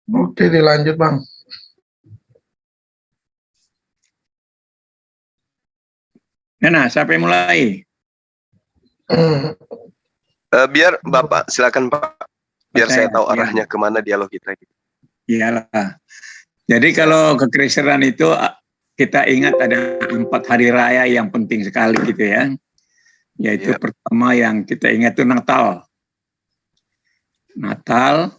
Oke, dilanjut Bang. Nah, siapa yang mulai? Biar Bapak, silakan Pak. Biar saya tahu ya. arahnya kemana dialog kita. Iyalah. Jadi kalau kekristenan itu kita ingat ada 4 hari raya yang penting sekali gitu ya. Yaitu pertama yang kita ingat itu Natal. Natal,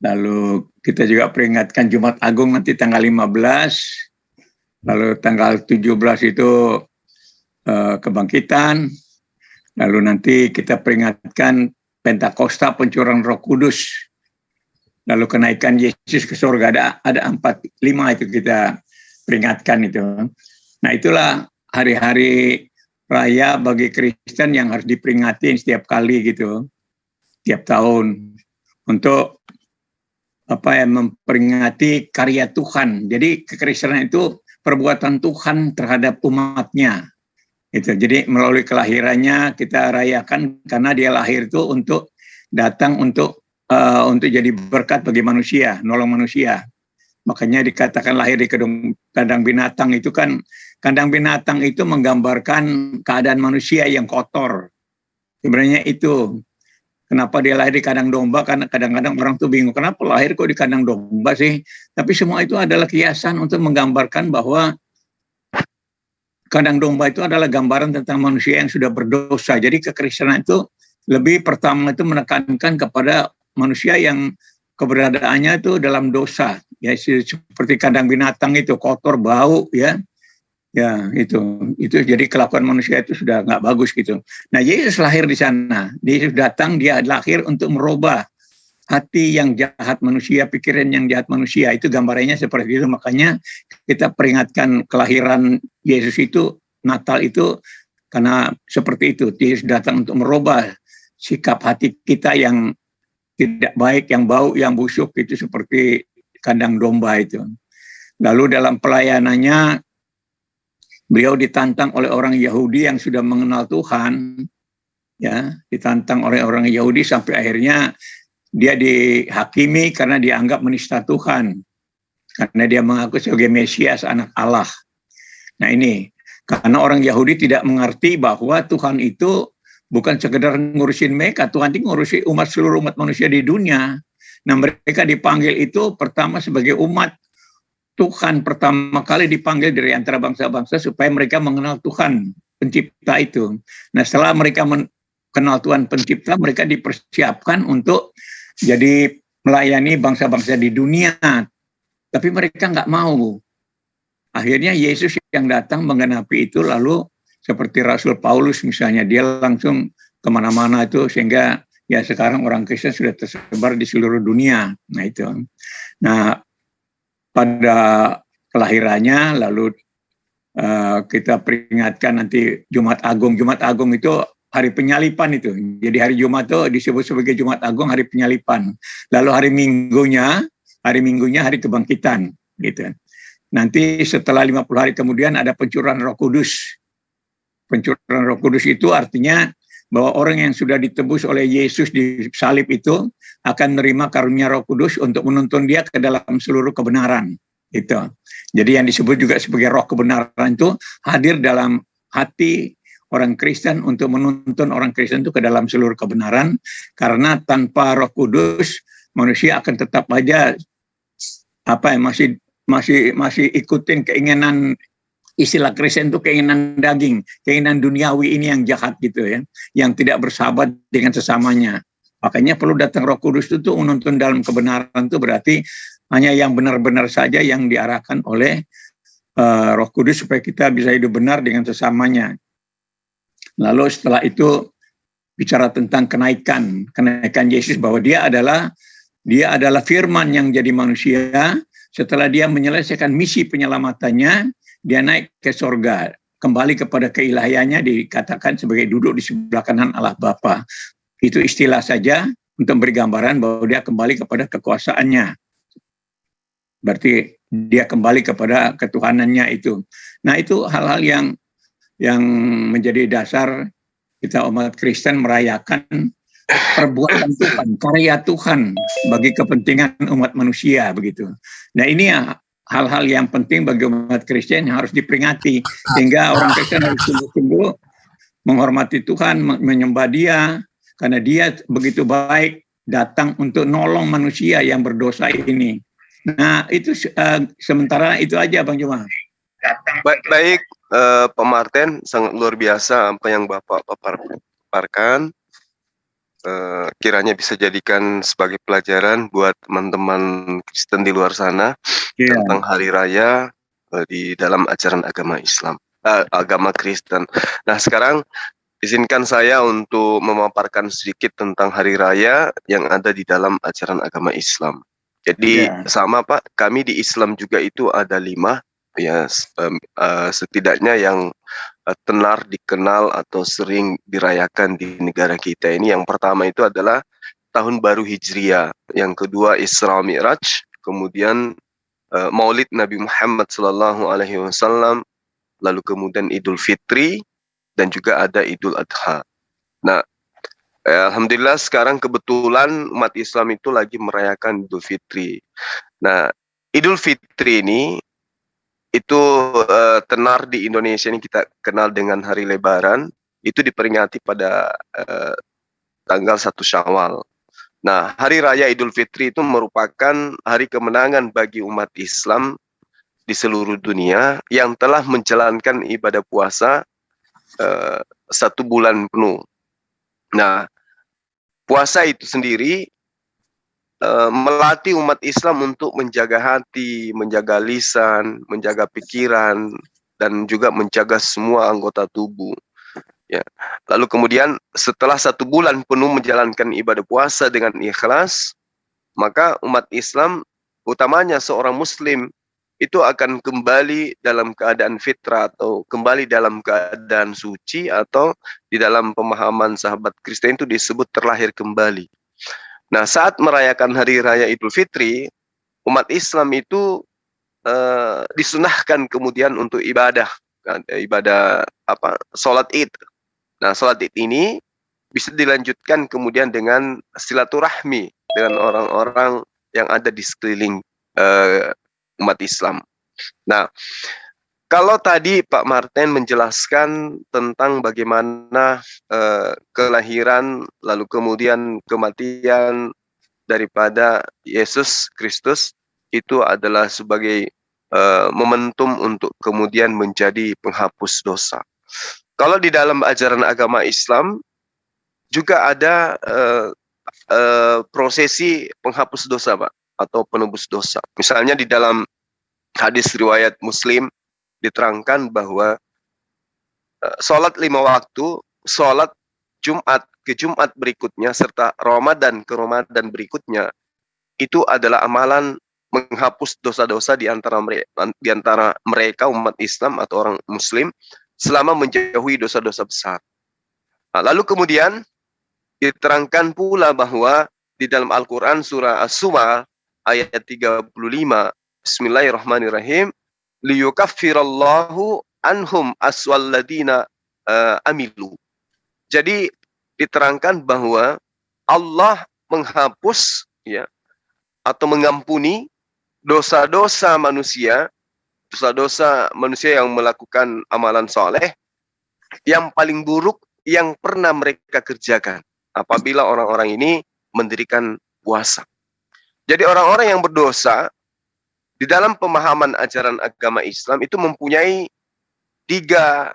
lalu kita juga peringatkan Jumat Agung nanti tanggal 15, lalu tanggal 17 itu kebangkitan, lalu nanti kita peringatkan Pentakosta, pencurahan Roh Kudus, lalu kenaikan Yesus ke surga, ada 4-5 itu kita peringatkan itu. Nah itulah hari-hari raya bagi Kristen yang harus diperingati setiap kali gitu, tiap tahun untuk memperingati karya Tuhan. Jadi kekristenan itu perbuatan Tuhan terhadap umatnya. Itu. Jadi melalui kelahirannya kita rayakan karena dia lahir itu untuk datang untuk jadi berkat bagi manusia, nolong manusia. Makanya dikatakan lahir di kandang binatang itu kan, kandang binatang itu menggambarkan keadaan manusia yang kotor. Sebenarnya itu. Kenapa dia lahir di kandang domba? Karena kadang-kadang orang tuh bingung, kenapa lahir kok di kandang domba sih? Tapi semua itu adalah kiasan untuk menggambarkan bahwa kandang domba itu adalah gambaran tentang manusia yang sudah berdosa. Jadi kekristenan itu lebih pertama itu menekankan kepada manusia yang keberadaannya itu dalam dosa. Ya seperti kandang binatang itu kotor, bau ya. Ya itu jadi kelakuan manusia itu sudah nggak bagus gitu. Nah Yesus lahir di sana, Yesus datang, dia lahir untuk merubah hati yang jahat manusia, pikiran yang jahat manusia, itu gambarannya seperti itu. Makanya kita peringatkan kelahiran Yesus itu, Natal itu karena seperti itu, Yesus datang untuk merubah sikap hati kita yang tidak baik, yang bau, yang busuk, itu seperti kandang domba itu. Lalu dalam pelayanannya beliau ditantang oleh orang Yahudi yang sudah mengenal Tuhan, ya, ditantang oleh orang Yahudi sampai akhirnya dia dihakimi karena dianggap menista Tuhan, karena dia mengaku sebagai Mesias, anak Allah. Nah ini, karena orang Yahudi tidak mengerti bahwa Tuhan itu bukan sekedar ngurusin mereka, Tuhan itu ngurusin seluruh umat manusia di dunia. Nah mereka dipanggil itu pertama sebagai umat Tuhan, pertama kali dipanggil dari antara bangsa-bangsa supaya mereka mengenal Tuhan pencipta itu. Nah setelah mereka mengenal Tuhan pencipta, mereka dipersiapkan untuk jadi melayani bangsa-bangsa di dunia. Tapi mereka nggak mau. Akhirnya Yesus yang datang menggenapi itu, lalu seperti Rasul Paulus misalnya, dia langsung kemana-mana itu, sehingga ya sekarang orang Kristen sudah tersebar di seluruh dunia. Nah itu. Nah pada kelahirannya, lalu kita peringatkan nanti Jumat Agung. Jumat Agung itu hari penyalipan itu. Jadi hari Jumat itu disebut sebagai Jumat Agung, hari penyalipan. Lalu hari Minggunya hari kebangkitan. Gitu. Nanti setelah 50 hari kemudian ada pencurahan Roh Kudus. Pencurahan Roh Kudus itu artinya bahwa orang yang sudah ditebus oleh Yesus di salib itu akan menerima karunia Roh Kudus untuk menuntun dia ke dalam seluruh kebenaran. Itu. Jadi yang disebut juga sebagai roh kebenaran itu hadir dalam hati orang Kristen untuk menuntun orang Kristen itu ke dalam seluruh kebenaran, karena tanpa Roh Kudus manusia akan tetap aja masih ikutin keinginan, istilah Kristen itu keinginan daging, keinginan duniawi ini yang jahat gitu ya, yang tidak bersahabat dengan sesamanya. Makanya perlu datang Roh Kudus itu menuntun dalam kebenaran, itu berarti hanya yang benar-benar saja yang diarahkan oleh Roh Kudus supaya kita bisa hidup benar dengan sesamanya. Lalu setelah itu bicara tentang kenaikan Yesus, bahwa dia adalah firman yang jadi manusia. Setelah dia menyelesaikan misi penyelamatannya, dia naik ke surga, kembali kepada keilahiannya, dikatakan sebagai duduk di sebelah kanan Allah Bapa. Itu istilah saja untuk beri gambaran bahwa dia kembali kepada kekuasaannya. Berarti dia kembali kepada ketuhanannya itu. Nah itu hal-hal yang menjadi dasar kita umat Kristen merayakan perbuatan Tuhan, karya Tuhan bagi kepentingan umat manusia begitu. Nah ini ya hal-hal yang penting bagi umat Kristen yang harus diperingati, sehingga orang Kristen harus sungguh-sungguh menghormati Tuhan, menyembah Dia, karena Dia begitu baik datang untuk nolong manusia yang berdosa ini. Nah itu sementara itu aja Bang Juma. Baik, Pak Martin, sangat luar biasa apa yang Bapak paparkan. Kiranya bisa jadikan sebagai pelajaran buat teman-teman Kristen di luar sana tentang hari raya di dalam ajaran agama Islam, agama Kristen. Nah, sekarang izinkan saya untuk memaparkan sedikit tentang hari raya yang ada di dalam ajaran agama Islam. Jadi sama Pak, kami di Islam juga itu ada 5 ya, setidaknya yang tenar dikenal atau sering dirayakan di negara kita ini. Yang pertama itu adalah Tahun Baru Hijriah, yang kedua Isra Mi'raj, kemudian Maulid Nabi Muhammad SAW, lalu kemudian Idul Fitri, dan juga ada Idul Adha. Nah, alhamdulillah sekarang kebetulan umat Islam itu lagi merayakan Idul Fitri. Nah, Idul Fitri ini itu tenar di Indonesia ini kita kenal dengan hari Lebaran, itu diperingati pada tanggal 1 Syawal. Nah, hari raya Idul Fitri itu merupakan hari kemenangan bagi umat Islam di seluruh dunia yang telah menjalankan ibadah puasa 1 bulan penuh. Nah, puasa itu sendiri melatih umat Islam untuk menjaga hati, menjaga lisan, menjaga pikiran, dan juga menjaga semua anggota tubuh. Ya. Lalu kemudian setelah 1 bulan penuh menjalankan ibadah puasa dengan ikhlas, maka umat Islam, utamanya seorang Muslim, itu akan kembali dalam keadaan fitrah atau kembali dalam keadaan suci, atau di dalam pemahaman sahabat Kristen itu disebut terlahir kembali. Nah, saat merayakan hari raya Idul Fitri, umat Islam itu disunahkan kemudian untuk ibadah sholat Id. Nah, sholat Id ini bisa dilanjutkan kemudian dengan silaturahmi dengan orang-orang yang ada di sekeliling umat Islam. Nah, kalau tadi Pak Martin menjelaskan tentang bagaimana kelahiran lalu kemudian kematian daripada Yesus Kristus itu adalah sebagai momentum untuk kemudian menjadi penghapus dosa. Kalau di dalam ajaran agama Islam juga ada prosesi penghapus dosa, Pak, atau penebus dosa. Misalnya di dalam hadis riwayat Muslim diterangkan bahwa sholat 5 waktu, sholat Jumat ke Jumat berikutnya, serta Ramadan ke Ramadan berikutnya, itu adalah amalan menghapus dosa-dosa di antara mereka umat Islam atau orang Muslim selama menjauhi dosa-dosa besar. Nah, lalu kemudian diterangkan pula bahwa di dalam Al-Quran surah As-Sumar ayat 35, Bismillahirrahmanirrahim, liyukaffirallahu anhum aswalladina amilu. Jadi diterangkan bahwa Allah menghapus ya atau mengampuni dosa-dosa manusia yang melakukan amalan soleh yang paling buruk yang pernah mereka kerjakan apabila orang-orang ini mendirikan puasa. Jadi orang-orang yang berdosa di dalam pemahaman ajaran agama Islam itu mempunyai 3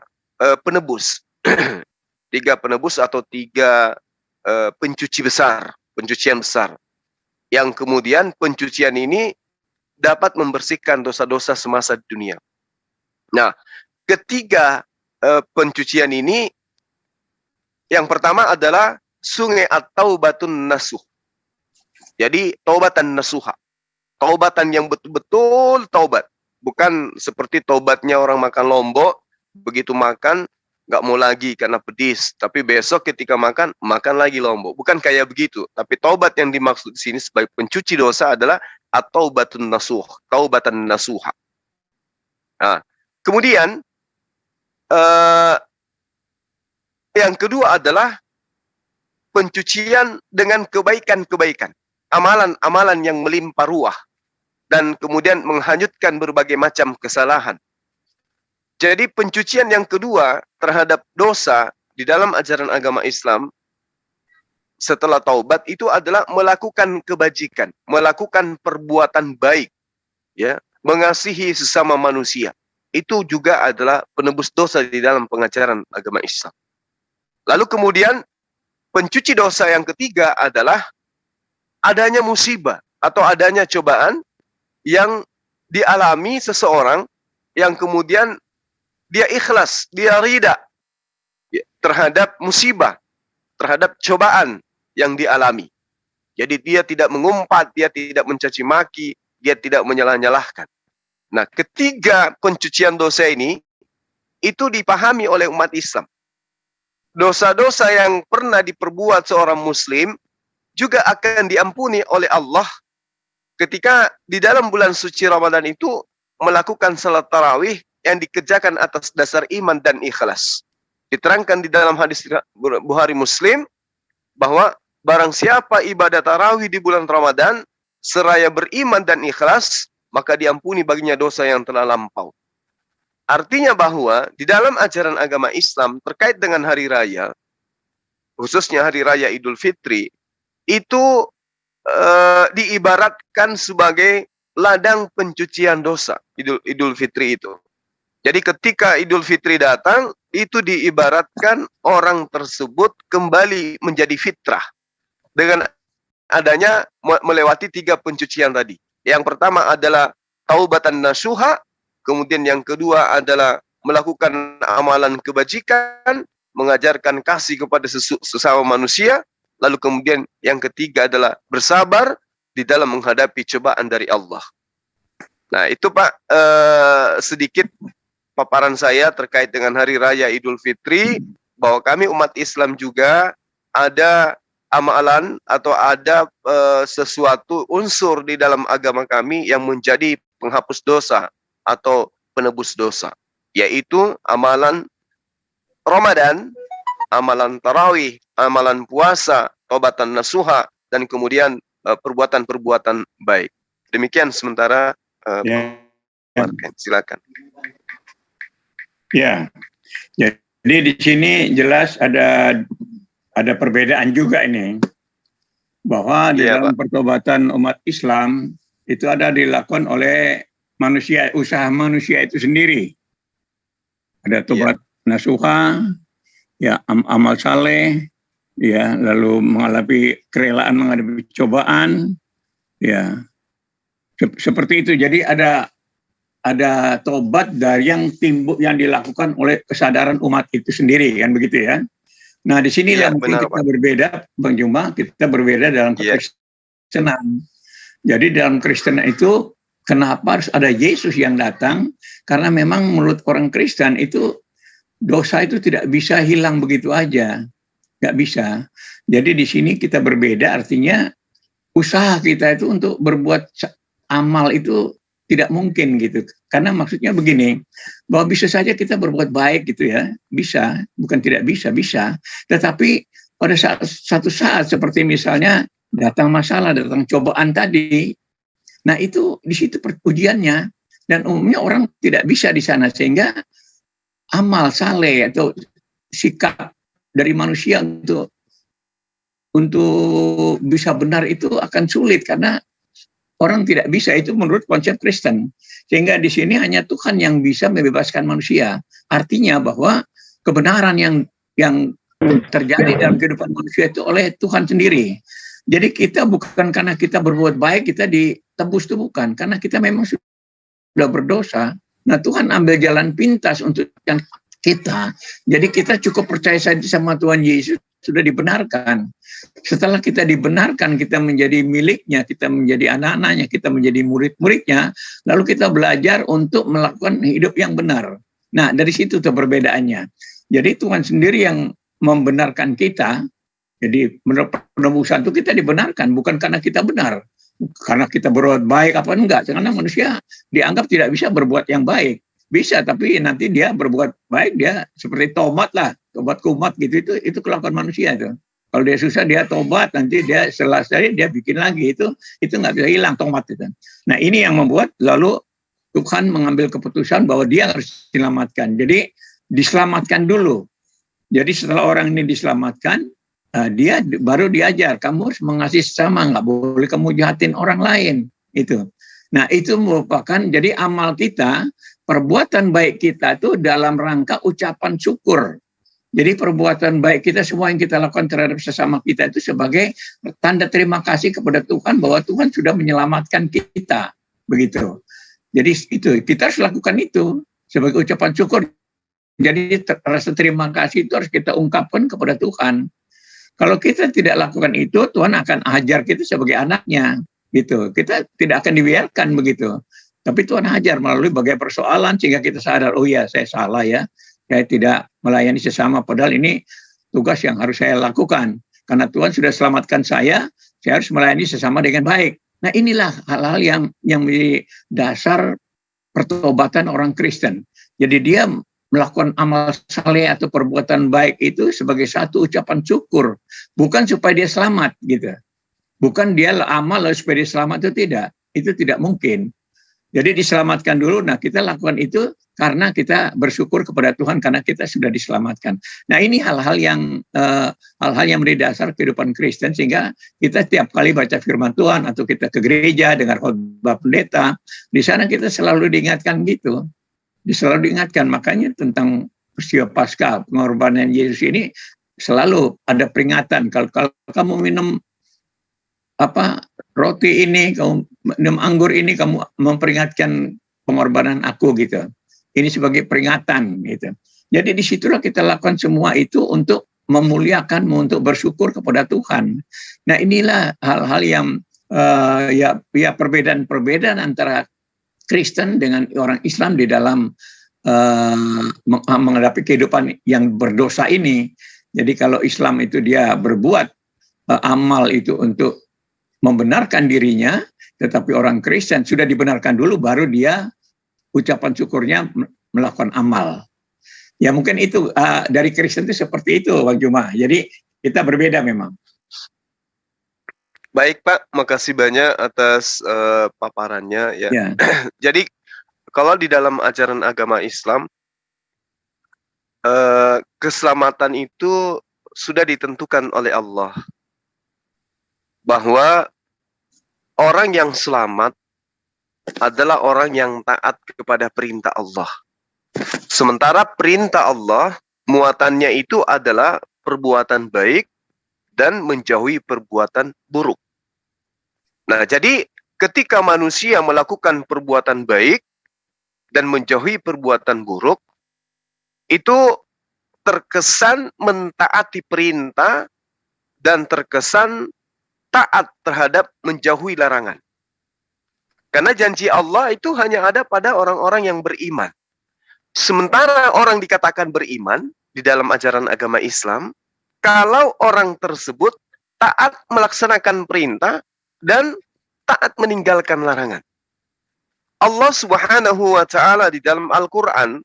penebus. 3 penebus atau 3 pencucian besar. Yang kemudian pencucian ini dapat membersihkan dosa-dosa semasa di dunia. Nah, ketiga pencucian ini, yang pertama adalah sungai at-taubatun nasuh. Jadi taubatan nasuha. Taubatan yang betul-betul taubat. Bukan seperti taubatnya orang makan lombok, begitu makan nggak mau lagi karena pedis, tapi besok ketika makan lagi lombok. Bukan kayak begitu. Tapi taubat yang dimaksud di sini sebagai pencuci dosa adalah at-taubatun nasuh, taubatan nasuha. Nah, kemudian yang kedua adalah pencucian dengan kebaikan-kebaikan, amalan-amalan yang melimpah ruah, dan kemudian menghanyutkan berbagai macam kesalahan. Jadi pencucian yang kedua terhadap dosa di dalam ajaran agama Islam setelah taubat itu adalah melakukan kebajikan, melakukan perbuatan baik, ya, mengasihi sesama manusia. Itu juga adalah penebus dosa di dalam pengajaran agama Islam. Lalu kemudian pencuci dosa yang ketiga adalah adanya musibah atau adanya cobaan yang dialami seseorang yang kemudian dia ikhlas, dia ridha terhadap musibah, terhadap cobaan yang dialami. Jadi dia tidak mengumpat, dia tidak mencaci maki, dia tidak menyalah-nyalahkan. Nah, ketiga pencucian dosa ini itu dipahami oleh umat Islam. Dosa-dosa yang pernah diperbuat seorang muslim juga akan diampuni oleh Allah ketika di dalam bulan suci Ramadan itu melakukan salat tarawih yang dikerjakan atas dasar iman dan ikhlas. Diterangkan di dalam hadis Bukhari Muslim bahwa barang siapa ibadah tarawih di bulan Ramadan seraya beriman dan ikhlas, maka diampuni baginya dosa yang telah lampau. Artinya bahwa di dalam ajaran agama Islam terkait dengan hari raya, khususnya hari raya Idul Fitri, itu diibaratkan sebagai ladang pencucian dosa, Idul Fitri itu. Jadi ketika Idul Fitri datang, itu diibaratkan orang tersebut kembali menjadi fitrah dengan adanya melewati 3 pencucian tadi. Yang pertama adalah taubatan nasuha, kemudian yang kedua adalah melakukan amalan kebajikan, mengajarkan kasih kepada sesama manusia, lalu kemudian yang ketiga adalah bersabar di dalam menghadapi cobaan dari Allah. Nah, itu Pak, sedikit paparan saya terkait dengan hari raya Idul Fitri, bahwa kami umat Islam juga ada amalan atau ada sesuatu unsur di dalam agama kami yang menjadi penghapus dosa atau penebus dosa, yaitu amalan Ramadan, amalan tarawih, amalan puasa, taubatan nasuha, dan kemudian perbuatan-perbuatan baik. Demikian sementara Martin, silakan. Ya, jadi di sini jelas ada perbedaan juga ini, bahwa di dalam pertobatan umat Islam itu ada dilakukan oleh manusia, usaha manusia itu sendiri. Ada tobat nasuha, ya, amal saleh, ya, lalu menghadapi kerelaan menghadapi cobaan, ya, seperti itu. Jadi ada tobat dari yang timbul yang dilakukan oleh kesadaran umat itu sendiri, kan begitu ya. Nah, di sini mungkin kita berbeda, Bang Juma, kita berbeda dalam kekristenan. Jadi dalam Kristen itu kenapa harus ada Yesus yang datang? Karena memang menurut orang Kristen itu dosa itu tidak bisa hilang begitu aja, nggak bisa. Jadi di sini kita berbeda, artinya usaha kita itu untuk berbuat amal itu tidak mungkin gitu. Karena maksudnya begini, bahwa bisa saja kita berbuat baik gitu ya, bisa, bukan tidak bisa, bisa. Tetapi pada satu saat seperti misalnya datang masalah, datang cobaan tadi, nah itu di situ ujiannya, dan umumnya orang tidak bisa di sana, sehingga amal saleh atau sikap dari manusia untuk bisa benar itu akan sulit karena orang tidak bisa, itu menurut konsep Kristen. Sehingga di sini hanya Tuhan yang bisa membebaskan manusia. Artinya bahwa kebenaran yang terjadi dalam kehidupan manusia itu oleh Tuhan sendiri. Jadi kita bukan karena kita berbuat baik kita ditebus, itu bukan. Karena kita memang sudah berdosa. Nah, Tuhan ambil jalan pintas untuk yang kita. Jadi kita cukup percaya saja sama Tuhan Yesus, sudah dibenarkan. Setelah kita dibenarkan, kita menjadi miliknya, kita menjadi anak-anaknya, kita menjadi murid-muridnya, lalu kita belajar untuk melakukan hidup yang benar. Nah, dari situ tuh perbedaannya. Jadi Tuhan sendiri yang membenarkan kita. Jadi menurut penebusan itu kita dibenarkan, bukan karena kita benar. Karena kita berbuat baik apa enggak. Karena manusia dianggap tidak bisa berbuat yang baik. Bisa, tapi nanti dia berbuat baik, dia seperti tobat lah, tobat kumat gitu, itu kelakuan manusia itu. Kalau dia susah dia tobat, nanti dia selesai dia bikin lagi, itu nggak bisa hilang tomat itu. Nah ini yang membuat lalu Tuhan mengambil keputusan bahwa dia harus diselamatkan. Jadi diselamatkan dulu. Jadi setelah orang ini diselamatkan, dia baru diajar, kamu harus mengasihi sesama, nggak boleh kamu jahatin orang lain. Itu. Nah itu merupakan jadi amal kita, perbuatan baik kita itu dalam rangka ucapan syukur. Jadi perbuatan baik kita semua yang kita lakukan terhadap sesama kita itu sebagai tanda terima kasih kepada Tuhan bahwa Tuhan sudah menyelamatkan kita, begitu. Jadi itu kita harus lakukan itu sebagai ucapan syukur. Jadi rasa terima kasih itu harus kita ungkapkan kepada Tuhan. Kalau kita tidak lakukan itu, Tuhan akan ajar kita sebagai anaknya, gitu. Kita tidak akan dibiarkan begitu. Tapi Tuhan ajar melalui berbagai persoalan sehingga kita sadar, oh ya saya salah ya. Saya tidak melayani sesama, padahal ini tugas yang harus saya lakukan. Karena Tuhan sudah selamatkan saya harus melayani sesama dengan baik. Nah inilah hal-hal yang menjadi dasar pertobatan orang Kristen. Jadi dia melakukan amal saleh atau perbuatan baik itu sebagai satu ucapan syukur. Bukan supaya dia selamat gitu. Bukan dia amal supaya dia selamat, itu tidak. Itu tidak mungkin. Jadi diselamatkan dulu, nah kita lakukan itu karena kita bersyukur kepada Tuhan karena kita sudah diselamatkan. Nah ini hal-hal yang menjadi dasar kehidupan Kristen sehingga kita tiap kali baca firman Tuhan atau kita ke gereja dengar khotbah pendeta, di sana kita selalu diingatkan gitu, selalu diingatkan. Makanya tentang peristiwa Paskah pengorbanan Yesus ini selalu ada peringatan. Kalau kamu minum roti ini, kamu minum anggur ini, kamu memperingatkan pengorbanan aku gitu. Ini sebagai peringatan gitu. Jadi disitulah kita lakukan semua itu untuk memuliakan, untuk bersyukur kepada Tuhan. Nah inilah hal-hal yang ya perbedaan antara Kristen dengan orang Islam di dalam menghadapi kehidupan yang berdosa ini. Jadi kalau Islam itu dia berbuat amal itu untuk membenarkan dirinya, tetapi orang Kristen sudah dibenarkan dulu, baru dia ucapan syukurnya melakukan amal. Ya mungkin itu dari Kristen itu seperti itu, Bang Juma. Jadi kita berbeda memang. Baik Pak, makasih banyak atas paparannya. Ya. Jadi kalau di dalam ajaran agama Islam, keselamatan itu sudah ditentukan oleh Allah. Bahwa orang yang selamat adalah orang yang taat kepada perintah Allah. Sementara perintah Allah, muatannya itu adalah perbuatan baik dan menjauhi perbuatan buruk. Nah, jadi ketika manusia melakukan perbuatan baik dan menjauhi perbuatan buruk, itu terkesan mentaati perintah dan terkesan taat terhadap menjauhi larangan. Karena janji Allah itu hanya ada pada orang-orang yang beriman. Sementara orang dikatakan beriman di dalam ajaran agama Islam, kalau orang tersebut taat melaksanakan perintah dan taat meninggalkan larangan. Allah Subhanahu wa Ta'ala di dalam Al-Quran,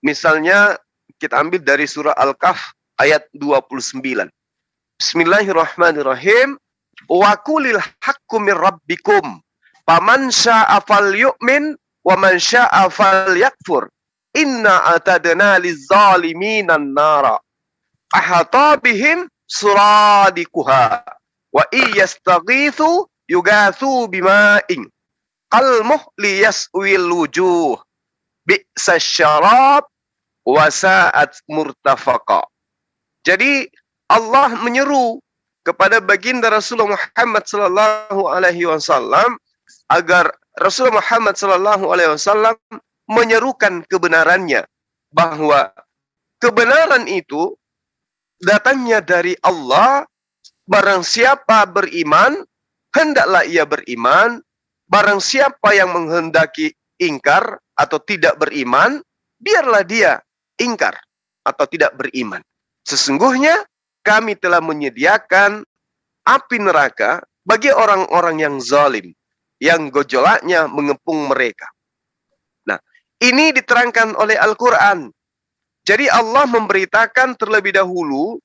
misalnya kita ambil dari surah Al-Kahf ayat 29. Bismillahirrahmanirrahim. Wa qulil haqqu min rabbikum faman syaa'a falyu'min wa man syaa'a falyakfur inna atadna lizzalimin nara ahata bihim suradiquha wa iyastaghithu yugathu bima'in qalmuhli yaswil wujuh bi'sa syarab wa sa'at murtafaqa. Jadi Allah menyeru kepada baginda Rasulullah Muhammad sallallahu alaihi wasallam agar Rasulullah Muhammad sallallahu alaihi wasallam menyerukan kebenarannya, bahwa kebenaran itu datangnya dari Allah. Barang siapa beriman, hendaklah ia beriman. Barang siapa yang menghendaki ingkar atau tidak beriman, biarlah dia ingkar atau tidak beriman. Sesungguhnya kami telah menyediakan api neraka bagi orang-orang yang zalim, yang gejolaknya mengepung mereka. Nah, ini diterangkan oleh Al-Quran. Jadi Allah memberitakan terlebih dahulu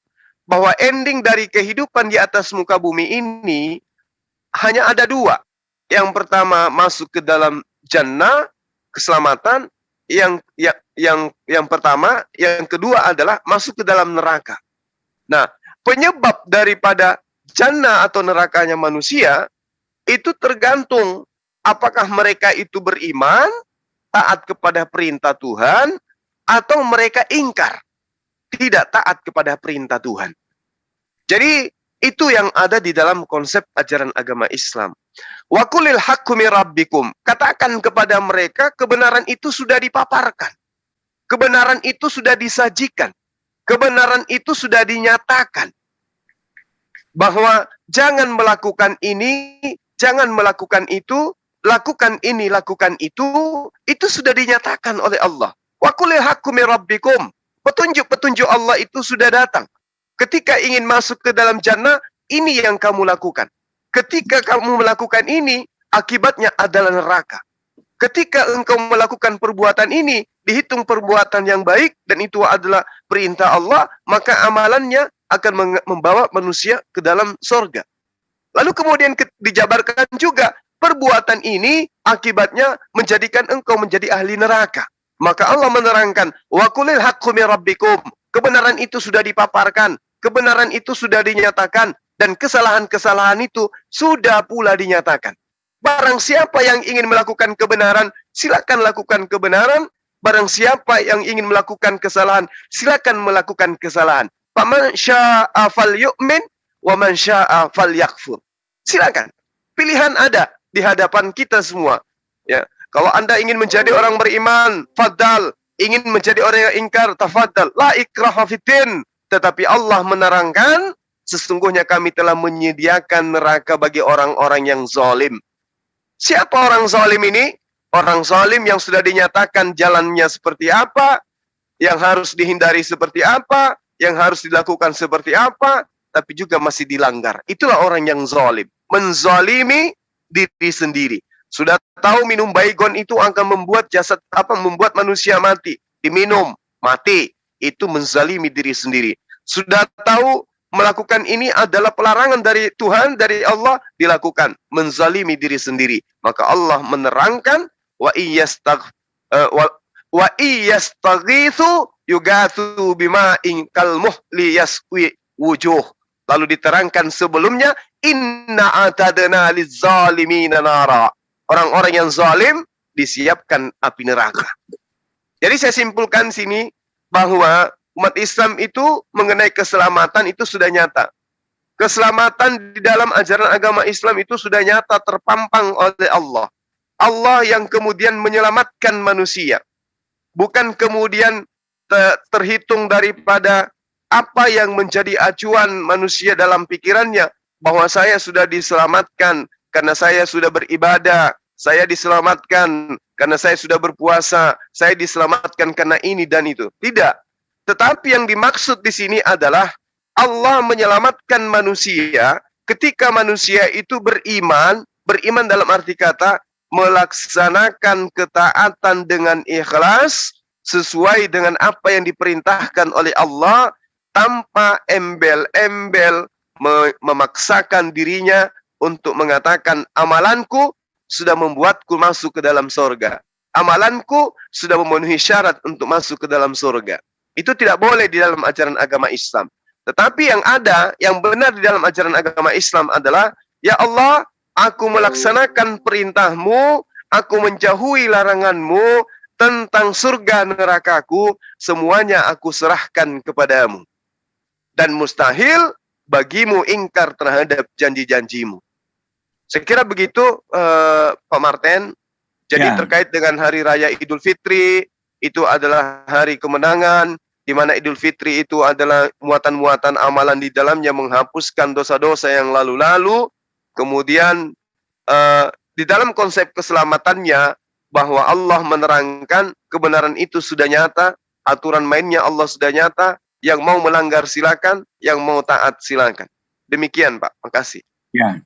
bahwa ending dari kehidupan di atas muka bumi ini hanya ada dua. Yang pertama masuk ke dalam jannah, keselamatan. Yang pertama, yang kedua adalah masuk ke dalam neraka. Nah, penyebab daripada jannah atau nerakanya manusia itu tergantung apakah mereka itu beriman, taat kepada perintah Tuhan, atau mereka ingkar, tidak taat kepada perintah Tuhan. Jadi itu yang ada di dalam konsep ajaran agama Islam. Wa qulil haqqu mir rabbikum. Katakan kepada mereka kebenaran itu sudah dipaparkan. Kebenaran itu sudah disajikan. Kebenaran itu sudah dinyatakan. Bahwa jangan melakukan ini, jangan melakukan itu, lakukan ini, lakukan itu sudah dinyatakan oleh Allah. Wa qulil haqqu mir rabbikum. Petunjuk-petunjuk Allah itu sudah datang. Ketika ingin masuk ke dalam jannah, ini yang kamu lakukan. Ketika kamu melakukan ini, akibatnya adalah neraka. Ketika engkau melakukan perbuatan ini, dihitung perbuatan yang baik, dan itu adalah perintah Allah, maka amalannya akan membawa manusia ke dalam sorga. Lalu kemudian dijabarkan juga, perbuatan ini akibatnya menjadikan engkau menjadi ahli neraka. Maka Allah menerangkan, wa qulil haqqu mir rabbikum. Kebenaran itu sudah dipaparkan, kebenaran itu sudah dinyatakan, dan kesalahan-kesalahan itu sudah pula dinyatakan. Barang siapa yang ingin melakukan kebenaran, silakan lakukan kebenaran. Barang siapa yang ingin melakukan kesalahan, silakan melakukan kesalahan. Faman syaa'a falyu'min wa man syaa'a falyakfur. Silakan. Pilihan ada di hadapan kita semua. Ya, kalau Anda ingin menjadi orang beriman, fadal. Ingin menjadi orang yang ingkar, tafadhal. La ikraha fiddin. Tetapi Allah menerangkan, sesungguhnya kami telah menyediakan neraka bagi orang-orang yang zalim. Siapa orang zalim ini? Orang zalim yang sudah dinyatakan jalannya seperti apa, yang harus dihindari seperti apa, yang harus dilakukan seperti apa, tapi juga masih dilanggar. Itulah orang yang zalim. Menzalimi diri sendiri. Sudah tahu minum baygon itu akan membuat membuat manusia mati. Diminum, mati. Itu menzalimi diri sendiri. Sudah tahu melakukan ini adalah pelarangan dari Tuhan, dari Allah, dilakukan. Menzalimi diri sendiri. Maka Allah menerangkan, wa iyastaghithu yugathu bima'in kalmuhli yaswi wujuh. Lalu diterangkan sebelumnya, inna atadna lizzalimina nara. Orang-orang yang zalim disiapkan api neraka. Jadi saya simpulkan sini bahwa umat Islam itu mengenai keselamatan itu sudah nyata. Keselamatan di dalam ajaran agama Islam itu sudah nyata terpampang oleh Allah. Allah yang kemudian menyelamatkan manusia. Bukan kemudian terhitung daripada apa yang menjadi acuan manusia dalam pikirannya. Bahwa saya sudah diselamatkan karena saya sudah beribadah. Saya diselamatkan karena saya sudah berpuasa. Saya diselamatkan karena ini dan itu. Tidak. Tetapi yang dimaksud di sini adalah Allah menyelamatkan manusia ketika manusia itu beriman dalam arti kata melaksanakan ketaatan dengan ikhlas sesuai dengan apa yang diperintahkan oleh Allah tanpa embel-embel memaksakan dirinya untuk mengatakan amalanku sudah membuatku masuk ke dalam surga. Amalanku sudah memenuhi syarat untuk masuk ke dalam surga. Itu tidak boleh di dalam ajaran agama Islam. Tetapi yang ada, yang benar di dalam ajaran agama Islam adalah, ya Allah, aku melaksanakan perintahmu, aku menjauhi laranganmu, tentang surga nerakaku, semuanya aku serahkan kepadamu. Dan mustahil bagimu ingkar terhadap janji-janjimu. Saya kira begitu, Pak Martin. Jadi terkait dengan Hari Raya Idul Fitri, itu adalah hari kemenangan, di mana Idul Fitri itu adalah muatan-muatan amalan di dalamnya menghapuskan dosa-dosa yang lalu-lalu. Kemudian di dalam konsep keselamatannya, bahwa Allah menerangkan kebenaran itu sudah nyata, aturan mainnya Allah sudah nyata, yang mau melanggar silakan, yang mau taat silakan. Demikian Pak, makasih. Ya,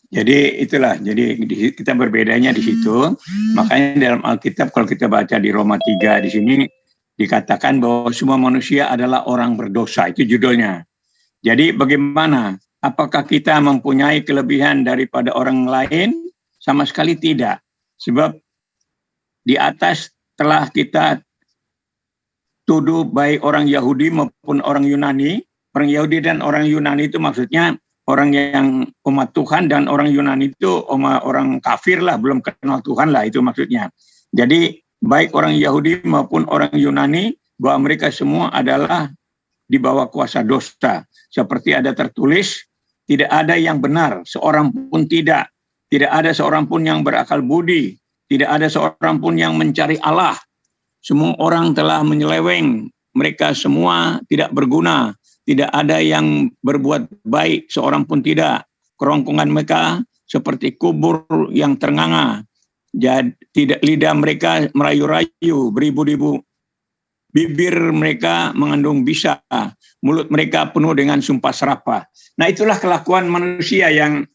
jadi itulah, jadi kita berbedanya di situ. Makanya dalam Alkitab kalau kita baca di Roma 3 di sini, dikatakan bahwa semua manusia adalah orang berdosa, itu judulnya. Jadi bagaimana? Apakah kita mempunyai kelebihan daripada orang lain? Sama sekali tidak. Sebab di atas telah kita tuduh baik orang Yahudi maupun orang Yunani. Orang Yahudi dan orang Yunani itu maksudnya orang yang umat Tuhan, dan orang Yunani itu orang kafir lah, belum kenal Tuhan lah, itu maksudnya. Jadi baik orang Yahudi maupun orang Yunani, bahwa mereka semua adalah di bawah kuasa dosa. Seperti ada tertulis, tidak ada yang benar, seorang pun tidak. Tidak ada seorang pun yang berakal budi. Tidak ada seorang pun yang mencari Allah. Semua orang telah menyeleweng. Mereka semua tidak berguna. Tidak ada yang berbuat baik, seorang pun tidak. Kerongkongan mereka seperti kubur yang ternganga. Jadi, tidak, lidah mereka merayu-rayu, beribu-ribu. Bibir mereka mengandung bisa. Mulut mereka penuh dengan sumpah serapah. Nah, itulah kelakuan manusia yang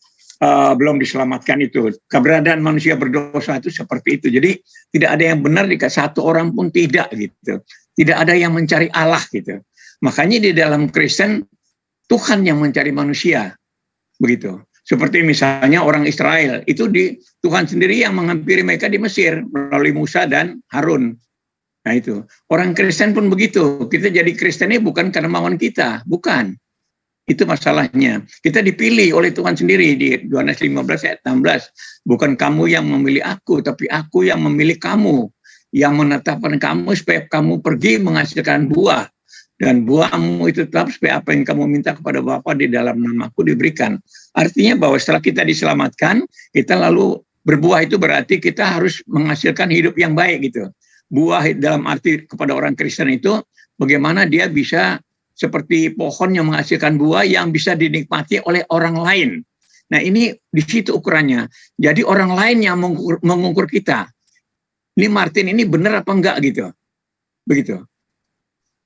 belum diselamatkan itu. Keberadaan manusia berdosa itu seperti itu. Jadi tidak ada yang benar jika satu orang pun tidak gitu. Tidak ada yang mencari Allah gitu. Makanya di dalam Kristen Tuhan yang mencari manusia, begitu. Seperti misalnya orang Israel itu Tuhan sendiri yang menghampiri mereka di Mesir melalui Musa dan Harun. Nah itu orang Kristen pun begitu. Kita jadi Kristen ini bukan karena kemauan kita, bukan. Itu masalahnya. Kita dipilih oleh Tuhan sendiri di Yohanes 15 ayat 16. Bukan kamu yang memilih aku, tapi aku yang memilih kamu, yang menetapkan kamu supaya kamu pergi menghasilkan buah. Dan buahmu itu tetap supaya apa yang kamu minta kepada Bapa di dalam namaku diberikan. Artinya bahwa setelah kita diselamatkan, kita lalu berbuah, itu berarti kita harus menghasilkan hidup yang baik gitu. Buah dalam arti kepada orang Kristen itu bagaimana dia bisa seperti pohon yang menghasilkan buah yang bisa dinikmati oleh orang lain. Nah ini di situ ukurannya. Jadi orang lain yang mengukur kita. Ini Martin ini benar apa enggak gitu. Begitu.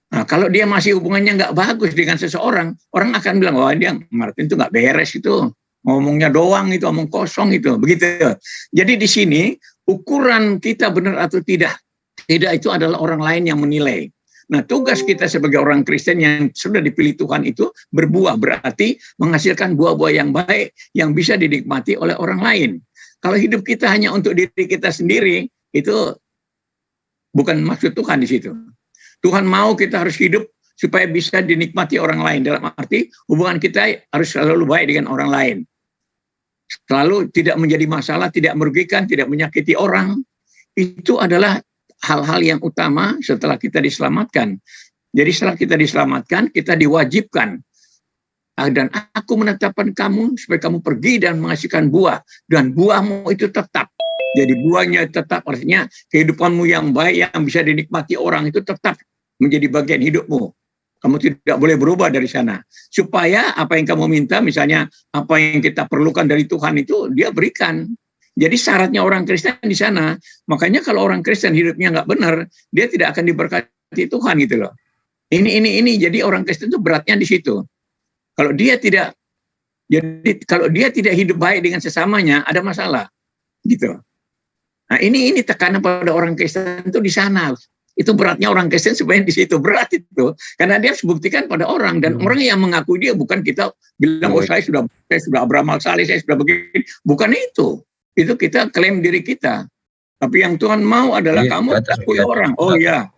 Nah, kalau dia masih hubungannya nggak bagus dengan seseorang, orang akan bilang, wah dia Martin itu nggak beres itu, ngomongnya doang itu, omong kosong itu, begitu. Jadi di sini ukuran kita benar atau tidak itu adalah orang lain yang menilai. Nah, tugas kita sebagai orang Kristen yang sudah dipilih Tuhan itu berbuah, berarti menghasilkan buah-buah yang baik yang bisa dinikmati oleh orang lain. Kalau hidup kita hanya untuk diri kita sendiri, itu bukan maksud Tuhan di situ. Tuhan mau kita harus hidup supaya bisa dinikmati orang lain. Dalam arti hubungan kita harus selalu baik dengan orang lain. Selalu tidak menjadi masalah, tidak merugikan, tidak menyakiti orang. Itu adalah hal-hal yang utama setelah kita diselamatkan. Jadi setelah kita diselamatkan, kita diwajibkan. Dan aku menetapkan kamu supaya kamu pergi dan menghasilkan buah. Dan buahmu itu tetap. Jadi buahnya tetap, artinya kehidupanmu yang baik yang bisa dinikmati orang itu tetap menjadi bagian hidupmu. Kamu tidak boleh berubah dari sana. Supaya apa yang kamu minta, misalnya apa yang kita perlukan dari Tuhan itu dia berikan. Jadi syaratnya orang Kristen di sana. Makanya kalau orang Kristen hidupnya nggak benar, dia tidak akan diberkati Tuhan gitu loh. Ini. Jadi orang Kristen itu beratnya di situ. Kalau dia tidak hidup baik dengan sesamanya, ada masalah. Gitu. Nah ini tekanan pada orang Kristen itu di sana. Itu beratnya orang Kristen sebenarnya di situ, berat itu. Karena dia harus buktikan pada orang, dan orang yang mengakui dia, bukan kita bilang, oh saya sudah beramal saleh, saya sudah begini. Bukan itu. Itu kita klaim diri kita. Tapi yang Tuhan mau adalah kamu akui orang. Oh ya,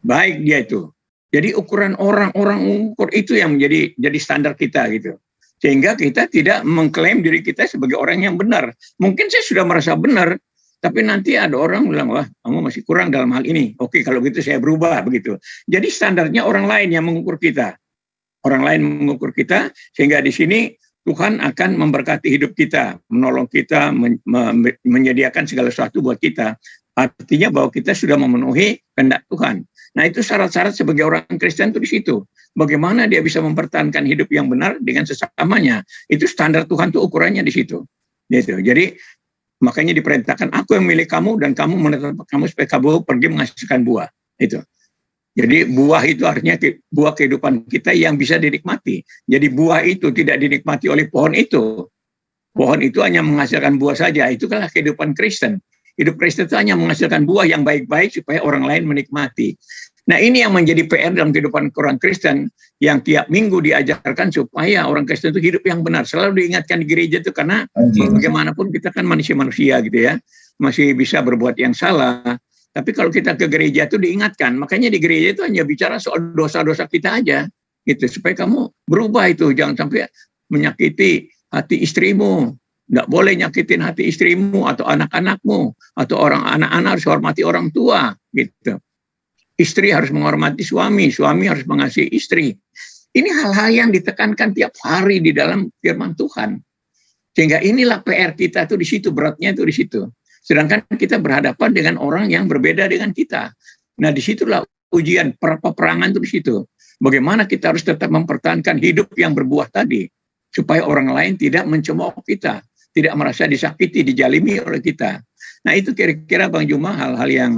baik dia itu. Jadi ukuran orang ukur itu yang jadi standar kita gitu. Sehingga kita tidak mengklaim diri kita sebagai orang yang benar. Mungkin saya sudah merasa benar, tapi nanti ada orang bilang, wah kamu masih kurang dalam hal ini. Oke, kalau gitu saya berubah, begitu. Jadi standarnya orang lain yang mengukur kita. Orang lain mengukur kita, sehingga di sini Tuhan akan memberkati hidup kita, menolong kita, menyediakan segala sesuatu buat kita. Artinya bahwa kita sudah memenuhi kehendak Tuhan. Nah itu syarat-syarat sebagai orang Kristen itu di situ. Bagaimana dia bisa mempertahankan hidup yang benar dengan sesamanya. Itu standar Tuhan itu ukurannya di situ. Gitu. Jadi makanya diperintahkan, aku yang milih kamu dan kamu menetapkan kamu supaya kamu pergi menghasilkan buah. Itu. Jadi buah itu artinya buah kehidupan kita yang bisa dinikmati. Jadi buah itu tidak dinikmati oleh pohon itu. Pohon itu hanya menghasilkan buah saja. Itulah kehidupan Kristen. Hidup Kristen itu hanya menghasilkan buah yang baik-baik supaya orang lain menikmati. Nah, ini yang menjadi PR dalam kehidupan orang Kristen, yang tiap minggu diajarkan supaya orang Kristen itu hidup yang benar. Selalu diingatkan di gereja itu, karena bagaimanapun kita kan manusia-manusia gitu ya, masih bisa berbuat yang salah. Tapi kalau kita ke gereja itu diingatkan, makanya di gereja itu hanya bicara soal dosa-dosa kita aja, gitu, supaya kamu berubah itu, jangan sampai menyakiti hati istrimu. Nggak boleh nyakitin hati istrimu atau anak-anakmu, atau orang anak-anak harus hormati orang tua, gitu. Istri harus menghormati suami, suami harus mengasihi istri. Ini hal-hal yang ditekankan tiap hari di dalam firman Tuhan. Sehingga inilah PR kita tuh di situ, beratnya itu di situ. Sedangkan kita berhadapan dengan orang yang berbeda dengan kita. Nah, disitulah ujian peperangan itu di situ. Bagaimana kita harus tetap mempertahankan hidup yang berbuah tadi, supaya orang lain tidak mencemooh kita, tidak merasa disakiti, dijalimi oleh kita. Nah, itu kira-kira Bang Juma hal-hal yang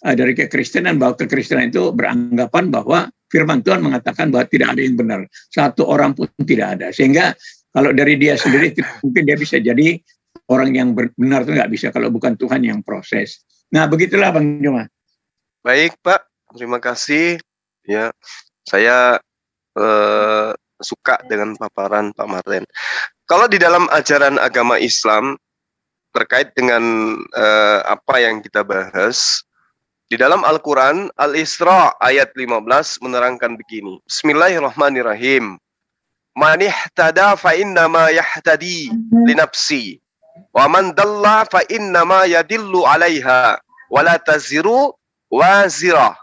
dari kekristenan, bahwa kekristenan itu beranggapan bahwa firman Tuhan mengatakan bahwa tidak ada yang benar. Satu orang pun tidak ada. Sehingga kalau dari dia sendiri, mungkin dia bisa jadi orang yang benar itu nggak bisa kalau bukan Tuhan yang proses. Nah, begitulah Bang Juma. Baik Pak, terima kasih. Ya, saya suka dengan paparan Pak Martin. Kalau di dalam ajaran agama Islam terkait dengan apa yang kita bahas, di dalam Al-Quran, Al-Isra ayat 15 menerangkan begini. Bismillahirrahmanirrahim. Man ihtada fa innama yahtadi li nafsi. Wa man dalla fa innama yadillu 'alaiha. Wa la taziru wazirah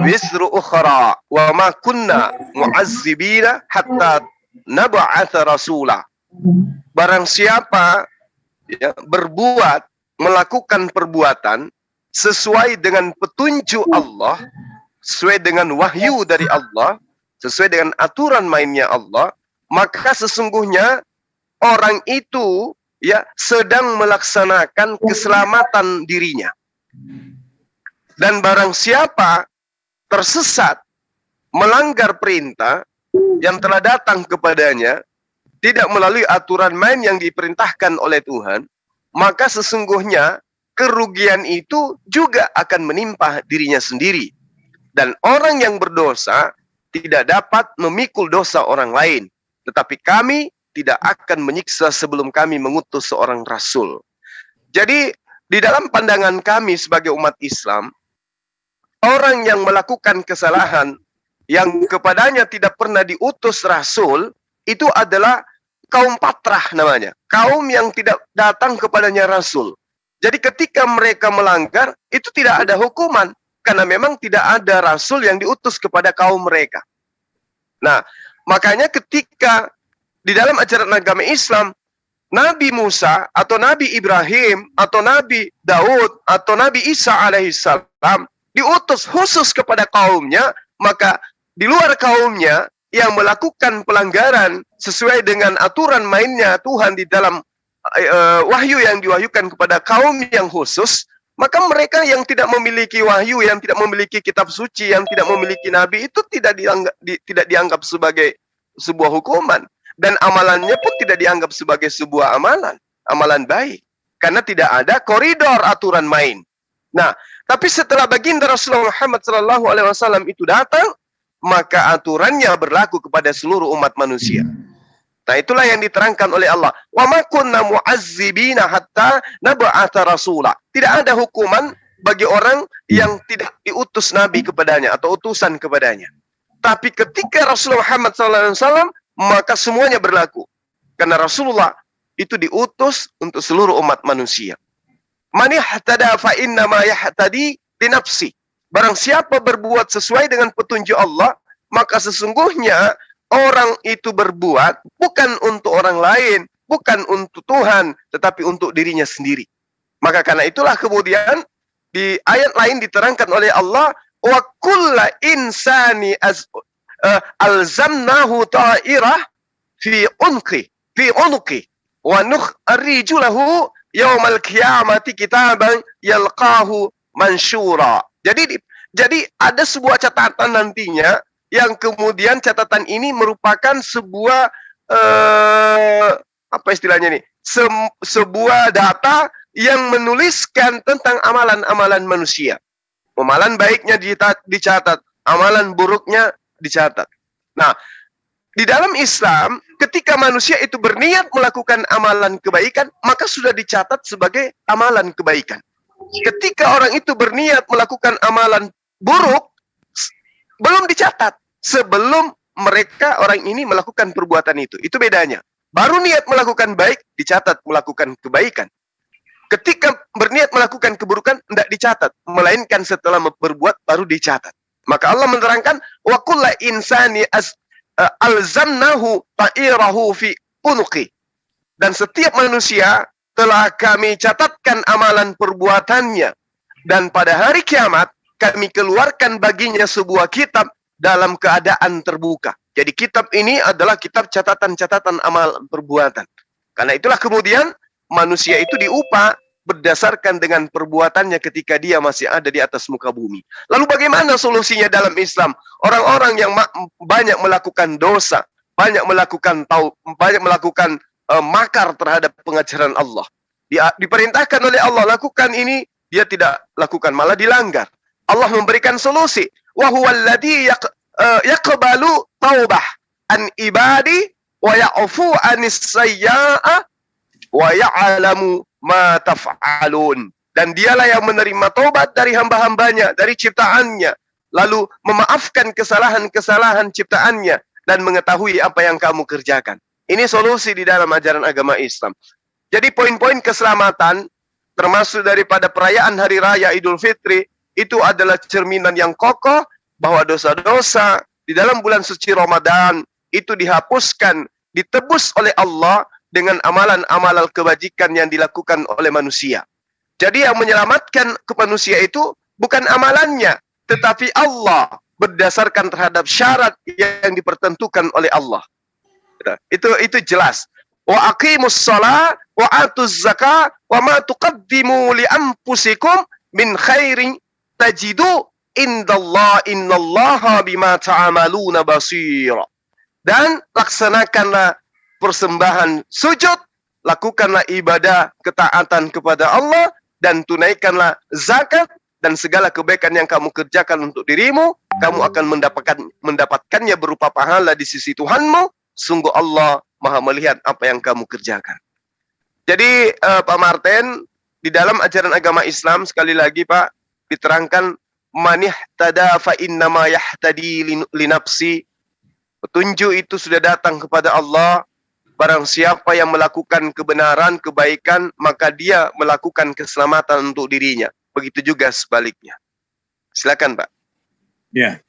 wisru ukhra. Wa ma kunna mu'azzibina hatta nab'atha rasulah. Barang siapa ya, melakukan perbuatan sesuai dengan petunjuk Allah, sesuai dengan wahyu dari Allah, sesuai dengan aturan mainnya Allah, maka sesungguhnya orang itu ya sedang melaksanakan keselamatan dirinya. Dan barang siapa tersesat, melanggar perintah yang telah datang kepadanya, tidak melalui aturan main yang diperintahkan oleh Tuhan, maka sesungguhnya kerugian itu juga akan menimpa dirinya sendiri. Dan orang yang berdosa tidak dapat memikul dosa orang lain. Tetapi kami tidak akan menyiksa sebelum kami mengutus seorang rasul. Jadi, di dalam pandangan kami sebagai umat Islam, orang yang melakukan kesalahan yang kepadanya tidak pernah diutus rasul, itu adalah kaum patrah namanya. Kaum yang tidak datang kepadanya rasul. Jadi ketika mereka melanggar, itu tidak ada hukuman. Karena memang tidak ada rasul yang diutus kepada kaum mereka. Nah, makanya ketika di dalam ajaran agama Islam, Nabi Musa, atau Nabi Ibrahim, atau Nabi Daud, atau Nabi Isa alaihissalam, diutus khusus kepada kaumnya, maka di luar kaumnya, yang melakukan pelanggaran sesuai dengan aturan mainnya Tuhan di dalam wahyu yang diwahyukan kepada kaum yang khusus, maka mereka yang tidak memiliki wahyu, yang tidak memiliki kitab suci, yang tidak memiliki nabi, itu tidak dianggap sebagai sebuah hukuman, dan amalannya pun tidak dianggap sebagai sebuah amalan baik, karena tidak ada koridor aturan main. Nah, tapi setelah baginda Rasulullah Muhammad SAW itu datang, maka aturannya berlaku kepada seluruh umat manusia. Nah, itulah yang diterangkan oleh Allah. Wa ma kunna mu'azzibina hatta nab'atha rasula. Tidak ada hukuman bagi orang yang tidak diutus nabi kepadanya atau utusan kepadanya. Tapi ketika Rasulullah Muhammad SAW, maka semuanya berlaku. Karena Rasulullah itu diutus untuk seluruh umat manusia. Man ihtada fa inna ma yahtadi li nafsi. Barang siapa berbuat sesuai dengan petunjuk Allah, maka sesungguhnya orang itu berbuat bukan untuk orang lain, bukan untuk Tuhan, tetapi untuk dirinya sendiri. Maka karena itulah kemudian di ayat lain diterangkan oleh Allah, wa kulla insani alzamnahu ta'irah fi unqi wa nukhriju lahu yaumal qiyamati kitaban yalqahu mansyura. Jadi ada sebuah catatan nantinya, yang kemudian catatan ini merupakan sebuah apa istilahnya nih? Sebuah data yang menuliskan tentang amalan-amalan manusia. Amalan baiknya dicatat, amalan buruknya dicatat. Nah, di dalam Islam, ketika manusia itu berniat melakukan amalan kebaikan, maka sudah dicatat sebagai amalan kebaikan. Ketika orang itu berniat melakukan amalan buruk, belum dicatat sebelum mereka orang ini melakukan perbuatan itu. Itu bedanya. Baru niat melakukan baik, dicatat melakukan kebaikan. Ketika berniat melakukan keburukan, tidak dicatat. Melainkan setelah berbuat, baru dicatat. Maka Allah menerangkan, wa kulla insani alzamnahu ta'irahu fi unuqi. Dan setiap manusia telah kami catatkan amalan perbuatannya. Dan pada hari kiamat, kami keluarkan baginya sebuah kitab dalam keadaan terbuka. Jadi kitab ini adalah kitab catatan-catatan amal perbuatan. Karena itulah kemudian manusia itu diupah berdasarkan dengan perbuatannya ketika dia masih ada di atas muka bumi. Lalu bagaimana solusinya dalam Islam? Orang-orang yang banyak melakukan dosa, banyak melakukan makar terhadap pengajaran Allah. Diperintahkan oleh Allah lakukan ini, dia tidak lakukan, malah dilanggar. Allah memberikan solusi. Wa huwallazi yaqbalu taubah an ibadi wa ya'fu anis sayyi'ah wa ya'lamu ma taf'alun. Dan dialah yang menerima taubat dari hamba-hambanya, dari ciptaannya, lalu memaafkan kesalahan-kesalahan ciptaannya dan mengetahui apa yang kamu kerjakan. Ini solusi di dalam ajaran agama Islam. Jadi poin-poin keselamatan termasuk daripada perayaan hari raya Idul Fitri itu adalah cerminan yang kokoh bahwa dosa-dosa di dalam bulan suci Ramadan itu dihapuskan, ditebus oleh Allah dengan amalan-amalan kebajikan yang dilakukan oleh manusia. Jadi yang menyelamatkan ke manusia itu bukan amalannya, tetapi Allah berdasarkan terhadap syarat yang dipertentukan oleh Allah. Itu jelas. Wa aqimus shalah wa atuz zakah wa ma tuqaddimu li anfusikum min khairin tajidu indallah innallaha bima ta'amaluna basir. Dan laksanakanlah persembahan sujud, lakukanlah ibadah ketaatan kepada Allah, dan tunaikanlah zakat, dan segala kebaikan yang kamu kerjakan untuk dirimu, kamu akan mendapatkannya berupa pahala di sisi Tuhanmu. Sungguh Allah Maha melihat apa yang kamu kerjakan. Jadi Pak Martin, di dalam ajaran agama Islam sekali lagi Pak diterangkan manihtada fa innama yahtadi li nafsi. Petunjuk itu sudah datang kepada Allah. Barang siapa yang melakukan kebenaran, kebaikan, maka dia melakukan keselamatan untuk dirinya. Begitu juga sebaliknya. Silakan, Pak. Ya,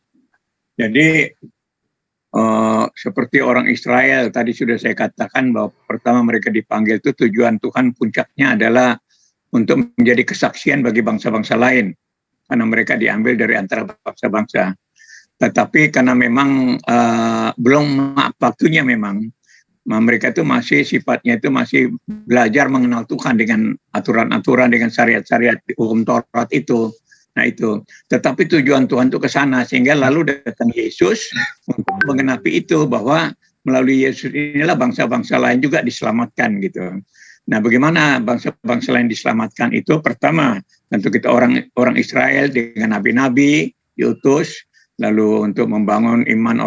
jadi seperti orang Israel tadi sudah saya katakan bahwa pertama mereka dipanggil itu tujuan Tuhan puncaknya adalah untuk menjadi kesaksian bagi bangsa-bangsa lain. Karena mereka diambil dari antara bangsa-bangsa. Tetapi karena memang belum waktunya memang, mereka itu masih sifatnya itu masih belajar mengenal Tuhan dengan aturan-aturan, dengan syariat-syariat hukum Taurat itu. Nah itu, tetapi tujuan Tuhan itu ke sana, sehingga lalu datang Yesus untuk mengenapi itu, bahwa melalui Yesus inilah bangsa-bangsa lain juga diselamatkan gitu. Nah bagaimana bangsa-bangsa lain diselamatkan itu? Pertama, tentu kita orang Israel dengan nabi-nabi diutus, lalu untuk membangun iman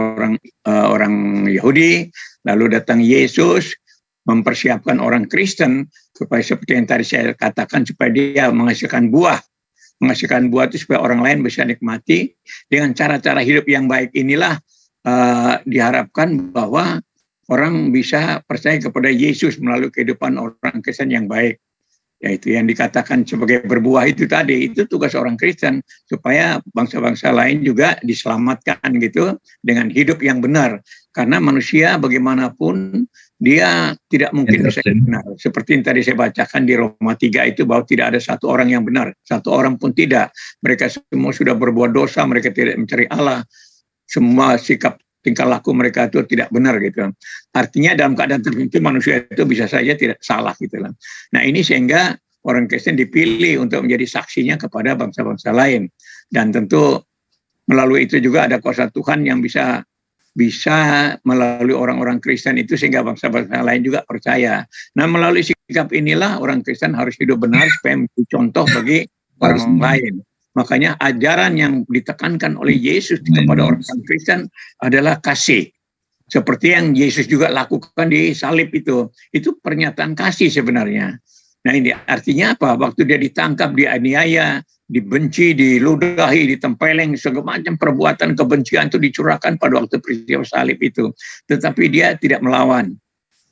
orang Yahudi, lalu datang Yesus mempersiapkan orang Kristen supaya seperti yang tadi saya katakan, supaya dia menghasilkan buah itu supaya orang lain bisa nikmati. Dengan cara-cara hidup yang baik inilah diharapkan bahwa orang bisa percaya kepada Yesus melalui kehidupan orang Kristen yang baik. Yaitu yang dikatakan sebagai berbuah itu tadi, itu tugas orang Kristen, supaya bangsa-bangsa lain juga diselamatkan gitu dengan hidup yang benar. Karena manusia bagaimanapun dia tidak mungkin bisa benar. Seperti yang tadi saya bacakan di Roma 3 itu, bahwa tidak ada satu orang yang benar, satu orang pun tidak. Mereka semua sudah berbuat dosa, mereka tidak mencari Allah. Semua sikap tingkah laku mereka itu tidak benar gitu. Artinya dalam keadaan tertentu manusia itu bisa saja tidak salah gitu lah. Nah ini sehingga orang Kristen dipilih untuk menjadi saksinya kepada bangsa-bangsa lain. Dan tentu melalui itu juga ada kuasa Tuhan yang bisa melalui orang-orang Kristen itu sehingga bangsa-bangsa lain juga percaya. Nah melalui sikap inilah orang Kristen harus hidup benar supaya menjadi contoh bagi orang lain. Makanya ajaran yang ditekankan oleh Yesus kepada orang Kristen adalah kasih. Seperti yang Yesus juga lakukan di salib itu pernyataan kasih sebenarnya. Nah ini artinya apa? Waktu dia ditangkap, dianiaya, dibenci, diludahi, ditempeleng, segala macam perbuatan kebencian itu dicurahkan pada waktu peristiwa salib itu. Tetapi dia tidak melawan.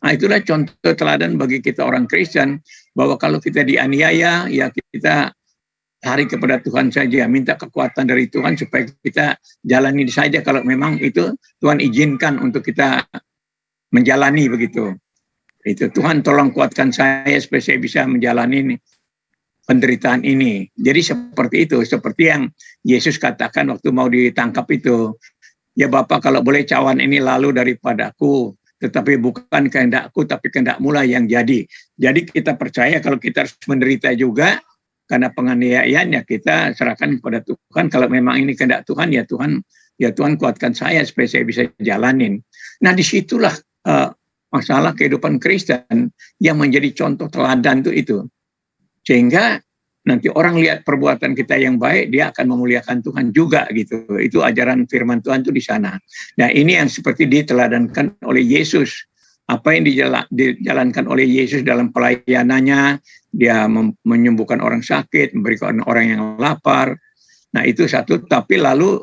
Nah itulah contoh teladan bagi kita orang Kristen, bahwa kalau kita dianiaya, ya kita hari kepada Tuhan saja, minta kekuatan dari Tuhan supaya kita jalani saja kalau memang itu Tuhan izinkan untuk kita menjalani begitu. Itu Tuhan tolong kuatkan saya supaya saya bisa menjalani penderitaan ini. Jadi seperti itu, seperti yang Yesus katakan waktu mau ditangkap itu. Ya Bapa, kalau boleh cawan ini lalu daripadaku, tetapi bukan kehendakku tapi kehendak-Mu lah yang jadi. Jadi kita percaya kalau kita harus menderita juga karena penganiayaan, ya kita serahkan kepada Tuhan. Kalau memang ini kehendak Tuhan, ya Tuhan kuatkan saya supaya saya bisa jalanin. Nah disitulah masalah kehidupan Kristen yang menjadi contoh teladan itu. Sehingga nanti orang lihat perbuatan kita yang baik, dia akan memuliakan Tuhan juga gitu. Itu ajaran firman Tuhan itu di sana. Nah ini yang seperti diteladankan oleh Yesus. Apa yang dijalankan oleh Yesus dalam pelayanannya, dia menyembuhkan orang sakit, memberikan orang yang lapar. Nah itu satu, tapi lalu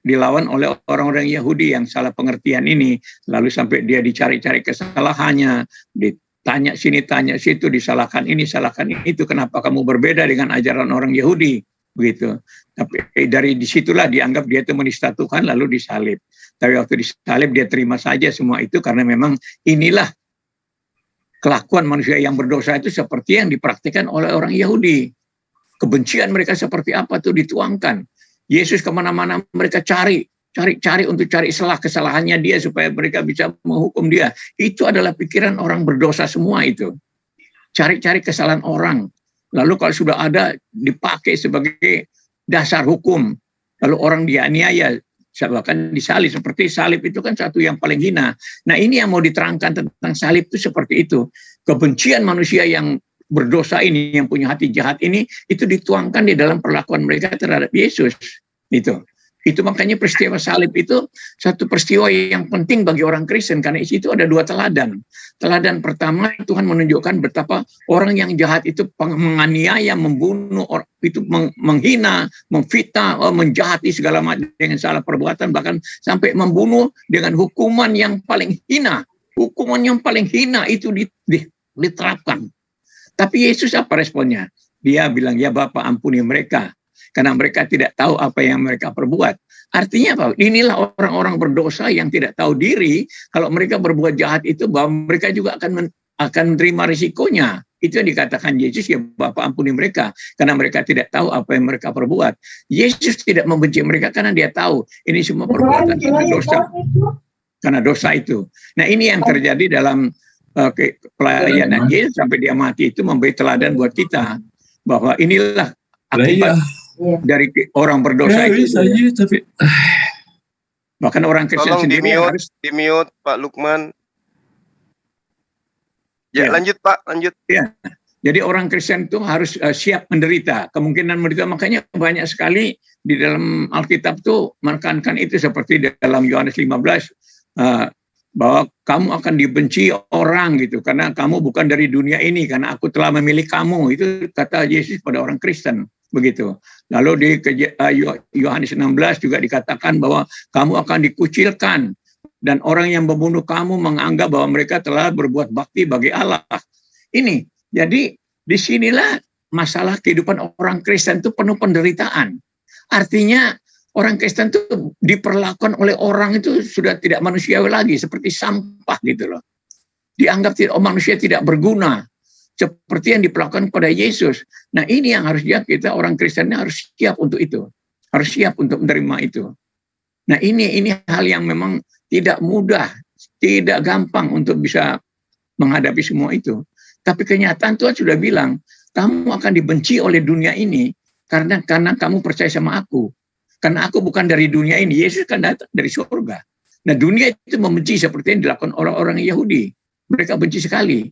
dilawan oleh orang-orang Yahudi yang salah pengertian ini. Lalu sampai dia dicari-cari kesalahannya, ditanya sini, tanya situ, disalahkan ini, salahkan itu. Kenapa kamu berbeda dengan ajaran orang Yahudi? Begitu. Tapi dari disitulah dianggap dia itu menista Tuhan, lalu disalib. Tapi waktu disalib dia terima saja semua itu karena memang inilah kelakuan manusia yang berdosa itu seperti yang dipraktikkan oleh orang Yahudi. Kebencian mereka seperti apa tuh dituangkan. Yesus kemana-mana mereka cari untuk cari kesalahannya dia supaya mereka bisa menghukum dia. Itu adalah pikiran orang berdosa semua itu. Cari-cari kesalahan orang. Lalu kalau sudah ada dipakai sebagai dasar hukum. Lalu orang dianiaya, bahkan disalib. Seperti salib itu kan satu yang paling hina. Nah ini yang mau diterangkan tentang salib itu seperti itu. Kebencian manusia yang berdosa ini, yang punya hati jahat ini, itu dituangkan di dalam perlakuan mereka terhadap Yesus. Itu makanya peristiwa salib itu satu peristiwa yang penting bagi orang Kristen, karena di situ ada dua teladan. Teladan pertama, Tuhan menunjukkan betapa orang yang jahat itu menganiaya, membunuh, itu menghina, memfitnah, menjahati segala macam dengan salah perbuatan, bahkan sampai membunuh dengan hukuman yang paling hina. Hukuman yang paling hina itu diterapkan. Tapi Yesus apa responnya? Dia bilang, ya Bapa ampuni mereka, karena mereka tidak tahu apa yang mereka perbuat. Artinya apa? Inilah orang-orang berdosa yang tidak tahu diri. Kalau mereka berbuat jahat itu, bahwa mereka juga akan menerima risikonya. Itu yang dikatakan Yesus, ya Bapa ampuni mereka, karena mereka tidak tahu apa yang mereka perbuat. Yesus tidak membenci mereka karena dia tahu ini semua perbuatan karena dosa. Karena dosa itu. Nah ini yang terjadi dalam pelayanan Yesus sampai dia mati itu memberi teladan buat kita. Bahwa inilah akibat dari orang berdosa itu. Tapi bahkan orang Kristen sendiri harus di-mute Pak Lukman. Ya, lanjut Pak, lanjut. Ya. Jadi orang Kristen itu harus siap menderita, kemungkinan menderita. Makanya banyak sekali di dalam Alkitab tuh menekankan itu, seperti dalam Yohanes 15 bahwa kamu akan dibenci orang gitu karena kamu bukan dari dunia ini, karena aku telah memilih kamu. Itu kata Yesus pada orang Kristen. Begitu. Lalu di Yohanes 16 juga dikatakan bahwa kamu akan dikucilkan dan orang yang membunuh kamu menganggap bahwa mereka telah berbuat bakti bagi Allah. Ini, jadi disinilah masalah kehidupan orang Kristen itu penuh penderitaan. Artinya orang Kristen itu diperlakukan oleh orang itu sudah tidak manusiawi lagi, seperti sampah gitu loh. Dianggap manusia tidak berguna. Seperti yang diperlakukan pada Yesus. Nah ini yang harusnya kita orang Kristennya harus siap untuk itu. Harus siap untuk menerima itu. Nah ini hal yang memang tidak mudah, tidak gampang untuk bisa menghadapi semua itu. Tapi kenyataan Tuhan sudah bilang, kamu akan dibenci oleh dunia ini karena kamu percaya sama aku. Karena aku bukan dari dunia ini. Yesus kan datang dari surga. Nah dunia itu membenci seperti yang dilakukan orang-orang Yahudi. Mereka benci sekali.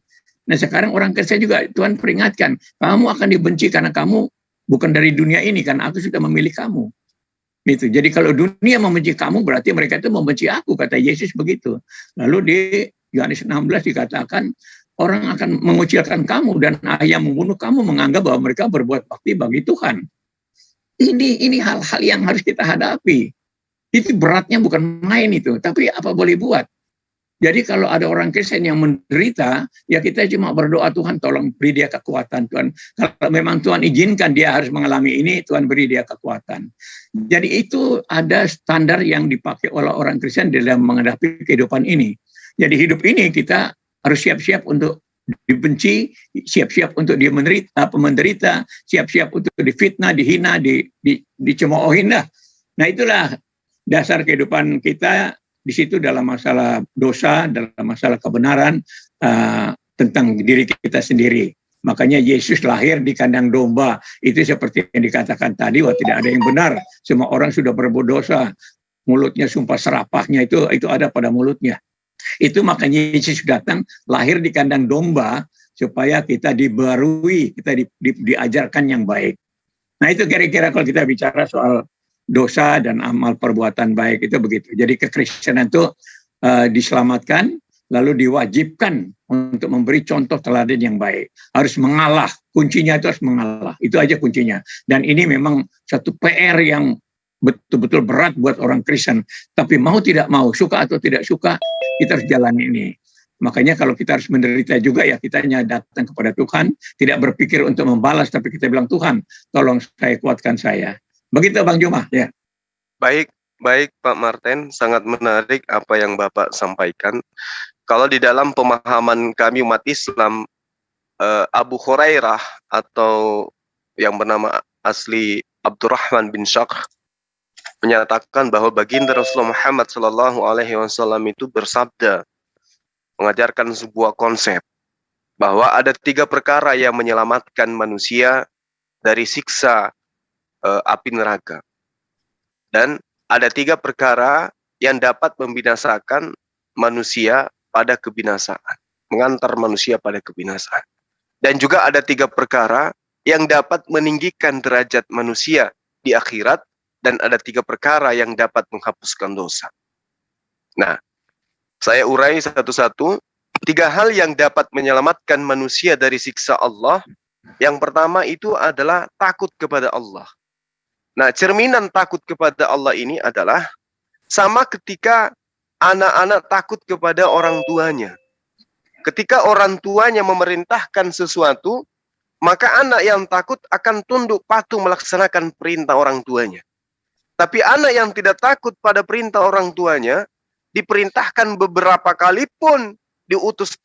Nah sekarang orang Kristen juga Tuhan peringatkan, kamu akan dibenci karena kamu bukan dari dunia ini kan, aku sudah memilih kamu. Gitu. Jadi kalau dunia membenci kamu, berarti mereka itu membenci aku, kata Yesus begitu. Lalu di Yohanes 16 dikatakan, orang akan mengucilkan kamu dan yang membunuh kamu menganggap bahwa mereka berbuat bakti bagi Tuhan. Ini hal-hal yang harus kita hadapi. Itu beratnya bukan main itu, tapi apa boleh buat. Jadi kalau ada orang Kristen yang menderita, ya kita cuma berdoa, Tuhan tolong beri dia kekuatan, Tuhan. Kalau memang Tuhan izinkan dia harus mengalami ini, Tuhan beri dia kekuatan. Jadi itu ada standar yang dipakai oleh orang Kristen dalam menghadapi kehidupan ini. Jadi hidup ini kita harus siap-siap untuk dibenci, siap-siap untuk dia menderita, siap-siap untuk difitnah, dihina, dicemoohin. Nah itulah dasar kehidupan kita. Di situ dalam masalah dosa, dalam masalah kebenaran, tentang diri kita sendiri. Makanya Yesus lahir di kandang domba. Itu seperti yang dikatakan tadi, wah tidak ada yang benar. Semua orang sudah berbuat dosa. Mulutnya sumpah serapahnya itu ada pada mulutnya. Itu makanya Yesus datang lahir di kandang domba supaya kita dibarui, kita diajarkan yang baik. Nah itu kira-kira kalau kita bicara soal dosa dan amal perbuatan baik itu begitu. Jadi kekristenan itu diselamatkan, lalu diwajibkan untuk memberi contoh teladan yang baik. Harus mengalah, kuncinya itu harus mengalah. Itu aja kuncinya. Dan ini memang satu PR yang betul-betul berat buat orang Kristen. Tapi mau tidak mau, suka atau tidak suka, kita harus jalani ini. Makanya kalau kita harus menderita juga, ya kita hanya datang kepada Tuhan, tidak berpikir untuk membalas, tapi kita bilang, Tuhan, tolong saya, kuatkan saya. Begitu Bang Juma, ya. Baik Pak Martin, sangat menarik apa yang Bapak sampaikan. Kalau di dalam pemahaman kami umat Islam, Abu Hurairah atau yang bernama asli Abdurrahman bin Syakh menyatakan bahwa baginda Rasulullah Muhammad SAW itu bersabda, mengajarkan sebuah konsep bahwa ada 3 perkara yang menyelamatkan manusia dari siksa api neraka. Dan ada 3 perkara yang dapat membinasakan manusia pada kebinasaan, mengantar manusia pada kebinasaan. Dan juga ada 3 perkara yang dapat meninggikan derajat manusia di akhirat, dan ada 3 perkara yang dapat menghapuskan dosa. Nah, saya urai satu-satu. 3 hal yang dapat menyelamatkan manusia dari siksa Allah. Yang pertama itu adalah takut kepada Allah. Nah, cerminan takut kepada Allah ini adalah sama ketika anak-anak takut kepada orang tuanya. Ketika orang tuanya memerintahkan sesuatu, maka anak yang takut akan tunduk patuh melaksanakan perintah orang tuanya. Tapi anak yang tidak takut pada perintah orang tuanya, diperintahkan beberapa kali pun diutus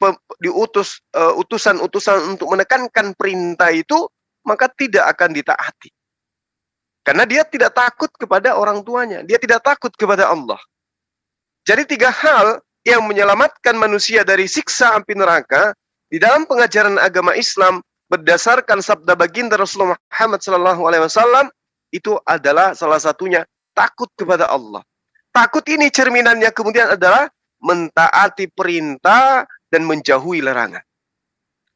utusan-utusan untuk menekankan perintah itu, maka tidak akan ditaati. Karena dia tidak takut kepada orang tuanya. Dia tidak takut kepada Allah. Jadi 3 hal yang menyelamatkan manusia dari siksa api neraka di dalam pengajaran agama Islam berdasarkan sabda baginda Rasulullah Muhammad SAW itu adalah salah satunya takut kepada Allah. Takut ini cerminannya kemudian adalah mentaati perintah dan menjauhi larangan.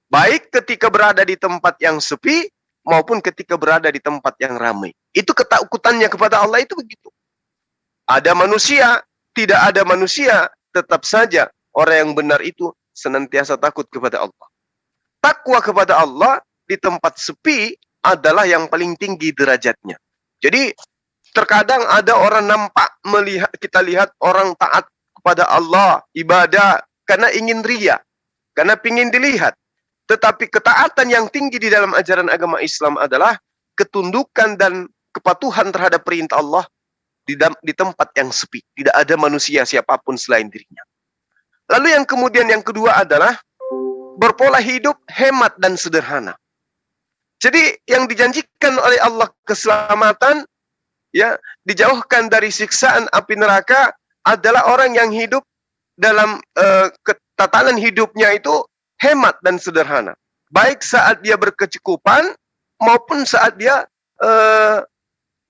Baik ketika berada di tempat yang sepi maupun ketika berada di tempat yang ramai. Itu ketakutannya kepada Allah itu begitu. Ada manusia, tidak ada manusia, tetap saja orang yang benar itu senantiasa takut kepada Allah. Takwa kepada Allah di tempat sepi adalah yang paling tinggi derajatnya. Jadi terkadang ada orang kita lihat orang taat kepada Allah, ibadah karena ingin ria, karena ingin dilihat. Tetapi ketaatan yang tinggi di dalam ajaran agama Islam adalah ketundukan dan kepatuhan terhadap perintah Allah di tempat yang sepi. Tidak ada manusia siapapun selain dirinya. Lalu yang kemudian yang kedua adalah berpola hidup hemat dan sederhana. Jadi yang dijanjikan oleh Allah keselamatan, ya, dijauhkan dari siksaan api neraka adalah orang yang hidup dalam ketatanan hidupnya itu hemat dan sederhana. Baik saat dia berkecukupan maupun saat dia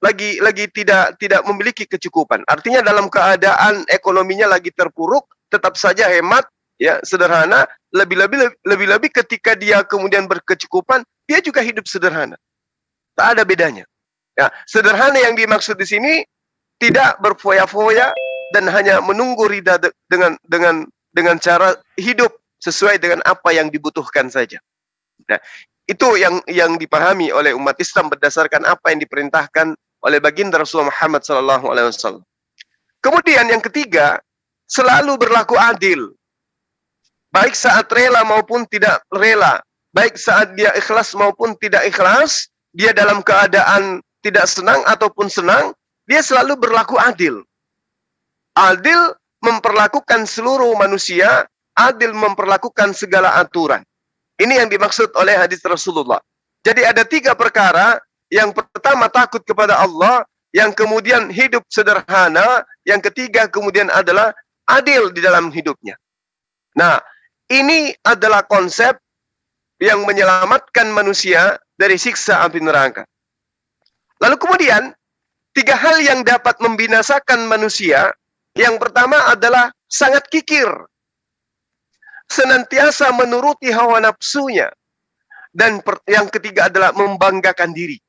lagi tidak memiliki kecukupan. Artinya dalam keadaan ekonominya lagi terpuruk, tetap saja hemat, ya, sederhana. Lebih-lebih ketika dia kemudian berkecukupan, dia juga hidup sederhana. Tak ada bedanya. Ya, sederhana yang dimaksud di sini tidak berfoya-foya dan hanya menunggu ridha dengan cara hidup sesuai dengan apa yang dibutuhkan saja. Nah, itu yang dipahami oleh umat Islam berdasarkan apa yang diperintahkan oleh baginda Rasulullah Muhammad SAW. Kemudian yang ketiga, selalu berlaku adil. Baik saat rela maupun tidak rela. Baik saat dia ikhlas maupun tidak ikhlas. Dia dalam keadaan tidak senang ataupun senang. Dia selalu berlaku adil. Adil memperlakukan seluruh manusia. Adil memperlakukan segala aturan. Ini yang dimaksud oleh hadis Rasulullah. Jadi ada 3 perkara. Yang pertama takut kepada Allah. Yang kemudian hidup sederhana. Yang ketiga kemudian adalah adil di dalam hidupnya. Nah, ini adalah konsep yang menyelamatkan manusia dari siksa api neraka. Lalu kemudian, 3 hal yang dapat membinasakan manusia. Yang pertama adalah sangat kikir. Senantiasa menuruti hawa nafsunya. Dan yang ketiga adalah membanggakan diri.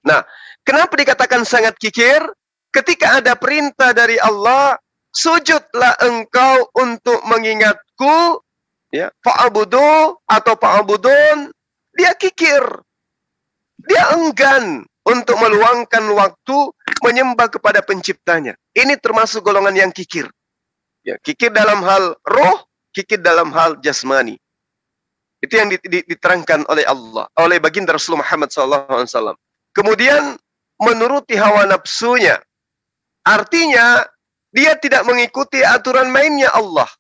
Nah, kenapa dikatakan sangat kikir? Ketika ada perintah dari Allah, sujudlah engkau untuk mengingatku, ya, fa'budu atau fa'budun, dia kikir. Dia enggan untuk meluangkan waktu menyembah kepada penciptanya. Ini termasuk golongan yang kikir. Ya, kikir dalam hal roh, kikir dalam hal jasmani. Itu yang diterangkan oleh Allah, oleh baginda Rasulullah Muhammad SAW. Kemudian menuruti hawa nafsunya. Artinya dia tidak mengikuti aturan mainnya Allah.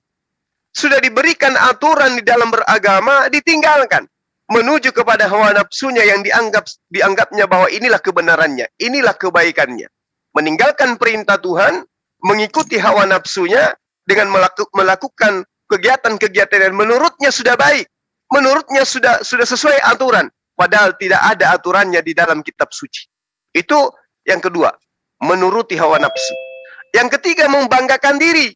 Sudah diberikan aturan di dalam beragama, ditinggalkan. Menuju kepada hawa nafsunya yang dianggapnya bahwa inilah kebenarannya, inilah kebaikannya. Meninggalkan perintah Tuhan, mengikuti hawa nafsunya dengan melakukan kegiatan-kegiatan yang menurutnya sudah baik, menurutnya sudah sesuai aturan, padahal tidak ada aturannya di dalam kitab suci. Itu yang kedua, menuruti hawa nafsu. Yang ketiga, membanggakan diri.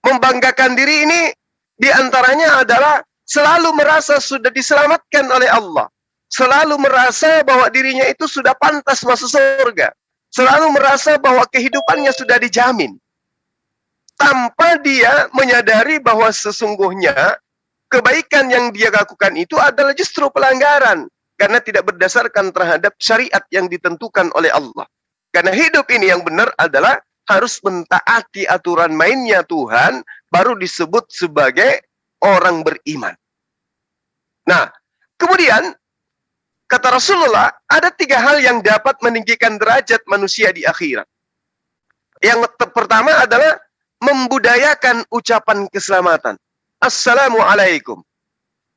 Membanggakan diri ini diantaranya adalah selalu merasa sudah diselamatkan oleh Allah. Selalu merasa bahwa dirinya itu sudah pantas masuk surga. Selalu merasa bahwa kehidupannya sudah dijamin. Tanpa dia menyadari bahwa sesungguhnya kebaikan yang dia lakukan itu adalah justru pelanggaran. Karena tidak berdasarkan terhadap syariat yang ditentukan oleh Allah. Karena hidup ini yang benar adalah harus mentaati aturan mainnya Tuhan, baru disebut sebagai orang beriman. Nah, kemudian kata Rasulullah, ada 3 hal yang dapat meninggikan derajat manusia di akhirat. Yang pertama adalah membudayakan ucapan keselamatan. Assalamualaikum.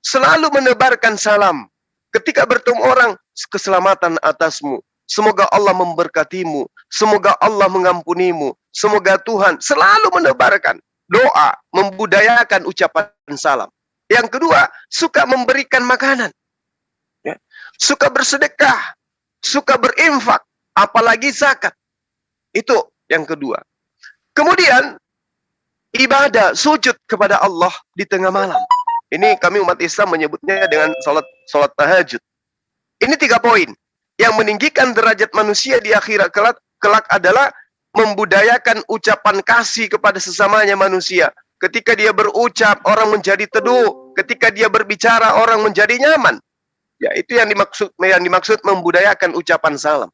Selalu menebarkan salam. Ketika bertemu orang, keselamatan atasmu. Semoga Allah memberkatimu. Semoga Allah mengampunimu. Semoga Tuhan selalu menebarkan doa, membudayakan ucapan salam. Yang kedua, suka memberikan makanan. Ya. Suka bersedekah. Suka berinfak. Apalagi zakat. Itu yang kedua. Kemudian, ibadah, sujud kepada Allah di tengah malam. Ini kami umat Islam menyebutnya dengan salat tahajud. Ini 3 poin. Yang meninggikan derajat manusia di akhirat kelak adalah membudayakan ucapan kasih kepada sesamanya manusia. Ketika dia berucap, orang menjadi teduh. Ketika dia berbicara, orang menjadi nyaman. Ya, itu yang dimaksud membudayakan ucapan salam.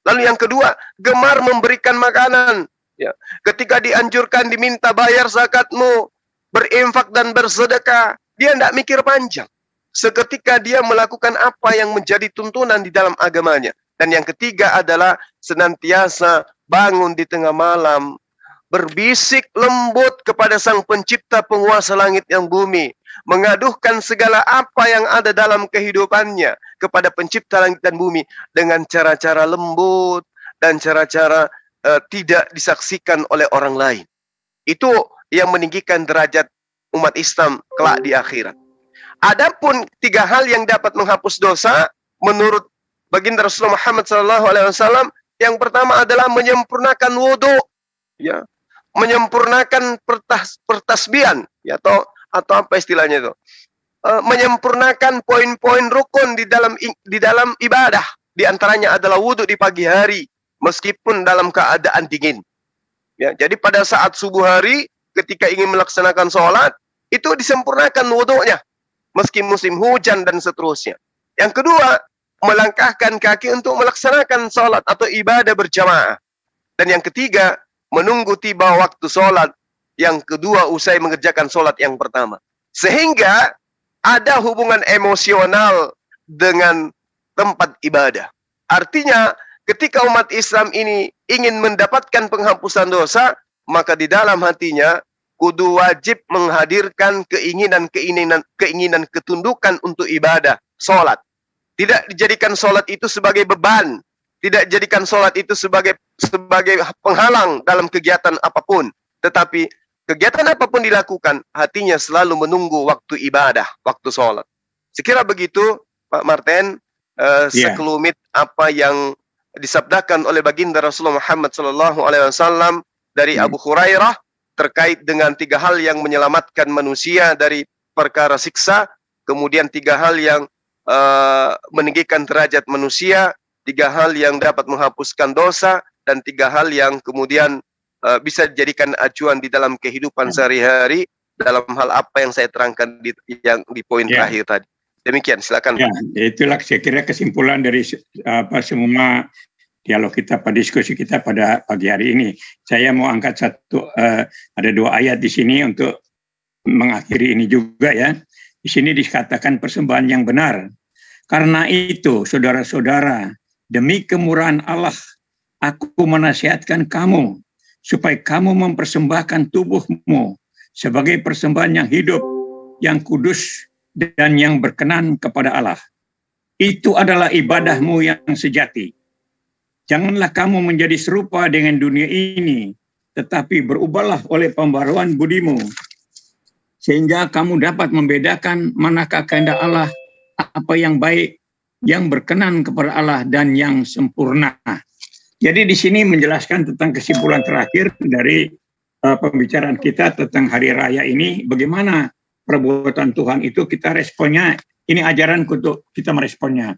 Lalu yang kedua, gemar memberikan makanan. Ya, ketika dianjurkan diminta bayar zakatmu, berinfak dan bersedekah, dia tidak mikir panjang. Seketika dia melakukan apa yang menjadi tuntunan di dalam agamanya. Dan yang ketiga adalah senantiasa bangun di tengah malam, berbisik lembut kepada Sang Pencipta penguasa langit yang bumi, mengaduhkan segala apa yang ada dalam kehidupannya kepada Pencipta langit dan bumi dengan cara-cara lembut dan cara-cara tidak disaksikan oleh orang lain. Itu yang meninggikan derajat umat Islam kelak di akhirat. Adapun 3 hal yang dapat menghapus dosa menurut baginda Rasulullah Muhammad SAW, yang pertama adalah menyempurnakan wudu, ya, menyempurnakan pertasbihan, ya, atau apa istilahnya itu, menyempurnakan poin-poin rukun di dalam ibadah. Di antaranya adalah wudhu di pagi hari, meskipun dalam keadaan dingin. Ya, jadi pada saat subuh hari, ketika ingin melaksanakan sholat, itu disempurnakan wudhunya, meski musim hujan dan seterusnya. Yang kedua, melangkahkan kaki untuk melaksanakan sholat atau ibadah berjamaah. Dan yang ketiga, menunggu tiba waktu sholat. Yang kedua, usai mengerjakan sholat yang pertama. Sehingga ada hubungan emosional dengan tempat ibadah. Artinya, ketika umat Islam ini ingin mendapatkan penghapusan dosa, maka di dalam hatinya kudu wajib menghadirkan keinginan ketundukan untuk ibadah, sholat. Tidak dijadikan sholat itu sebagai beban, tidak dijadikan sholat itu sebagai penghalang dalam kegiatan apapun, tetapi kegiatan apapun dilakukan, hatinya selalu menunggu waktu ibadah, waktu sholat. Sekira begitu, Pak Martin, sekelumit apa yang disabdakan oleh baginda Rasulullah Muhammad SAW dari Abu Hurairah terkait dengan 3 hal yang menyelamatkan manusia dari perkara siksa, kemudian 3 hal yang meninggikan derajat manusia, 3 hal yang dapat menghapuskan dosa, dan 3 hal yang kemudian bisa dijadikan acuan di dalam kehidupan sehari-hari dalam hal apa yang saya terangkan di poin terakhir tadi. Demikian, silakan. Ya, itulah saya kira kesimpulan dari semua dialog kita, diskusi kita pada pagi hari ini. Saya mau angkat ada 2 ayat di sini untuk mengakhiri ini juga ya. Di sini dikatakan persembahan yang benar. Karena itu, saudara-saudara, demi kemurahan Allah, aku menasihatkan kamu supaya kamu mempersembahkan tubuhmu sebagai persembahan yang hidup, yang kudus, dan yang berkenan kepada Allah. Itu adalah ibadahmu yang sejati. Janganlah kamu menjadi serupa dengan dunia ini, tetapi berubahlah oleh pembaruan budimu, sehingga kamu dapat membedakan manakah kehendak Allah, apa yang baik, yang berkenan kepada Allah, dan yang sempurna. Jadi di sini menjelaskan tentang kesimpulan terakhir dari pembicaraan kita tentang hari raya ini, bagaimana perbuatan Tuhan itu kita responnya, ini ajaran untuk kita meresponnya.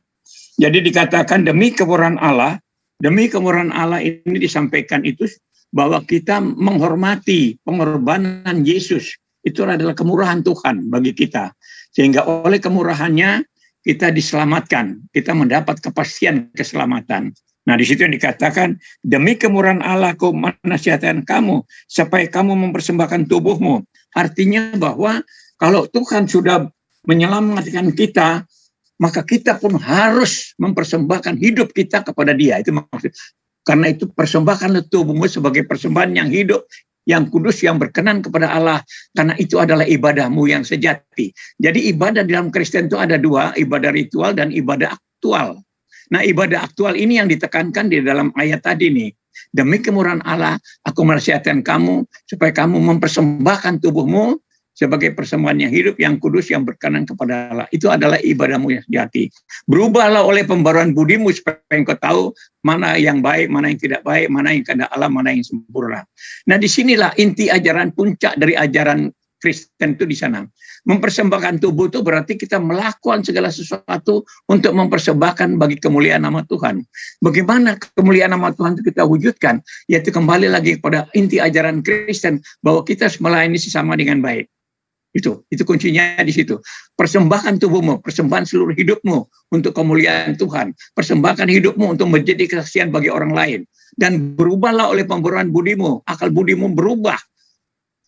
Jadi dikatakan demi kemurahan Allah ini disampaikan itu bahwa kita menghormati pengorbanan Yesus, itu adalah kemurahan Tuhan bagi kita. Sehingga oleh kemurahannya kita diselamatkan, kita mendapat kepastian keselamatan. Nah, di situ yang dikatakan, demi kemurahan Allah aku menasihatkan kamu, supaya kamu mempersembahkan tubuhmu. Artinya bahwa kalau Tuhan sudah menyelamatkan kita, maka kita pun harus mempersembahkan hidup kita kepada Dia. Itu maksud. Karena itu persembahkanlah tubuhmu sebagai persembahan yang hidup, yang kudus, yang berkenan kepada Allah. Karena itu adalah ibadahmu yang sejati. Jadi ibadah dalam Kristen itu ada 2, ibadah ritual dan ibadah aktual. Nah, ibadah aktual ini yang ditekankan di dalam ayat tadi nih. Demi kemurahan Allah, aku menasihatkan kamu supaya kamu mempersembahkan tubuhmu sebagai persembahan yang hidup, yang kudus, yang berkenan kepada Allah. Itu adalah ibadahmu yang sejati. Berubahlah oleh pembaruan budimu supaya engkau tahu mana yang baik, mana yang tidak baik, mana yang kehendak Allah, mana yang sempurna. Nah, disinilah inti ajaran, puncak dari ajaran Kristen itu di sana. Mempersembahkan tubuh itu berarti kita melakukan segala sesuatu untuk mempersembahkan bagi kemuliaan nama Tuhan. Bagaimana kemuliaan nama Tuhan itu kita wujudkan? Yaitu kembali lagi kepada inti ajaran Kristen bahwa kita harus melayani sesama dengan baik. Itu kuncinya di situ. Persembahkan tubuhmu, persembahan seluruh hidupmu untuk kemuliaan Tuhan. Persembahkan hidupmu untuk menjadi kesaksian bagi orang lain. Dan berubahlah oleh pembaruan budimu, akal budimu berubah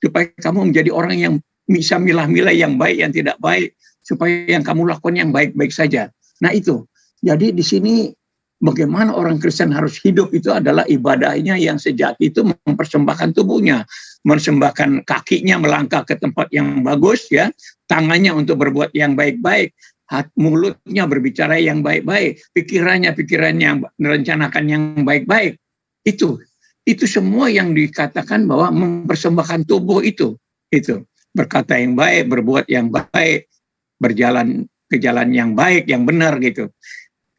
supaya kamu menjadi orang yang bisa milah-milah yang baik, yang tidak baik, supaya yang kamu lakukan yang baik-baik saja. Nah itu, jadi di sini bagaimana orang Kristen harus hidup itu adalah ibadahnya yang sejati itu mempersembahkan tubuhnya, mempersembahkan kakinya melangkah ke tempat yang bagus, ya, tangannya untuk berbuat yang baik-baik, mulutnya berbicara yang baik-baik, pikirannya merencanakan yang baik-baik. Itu semua yang dikatakan bahwa mempersembahkan tubuh itu berkata yang baik, berbuat yang baik, berjalan ke jalan yang baik, yang benar gitu.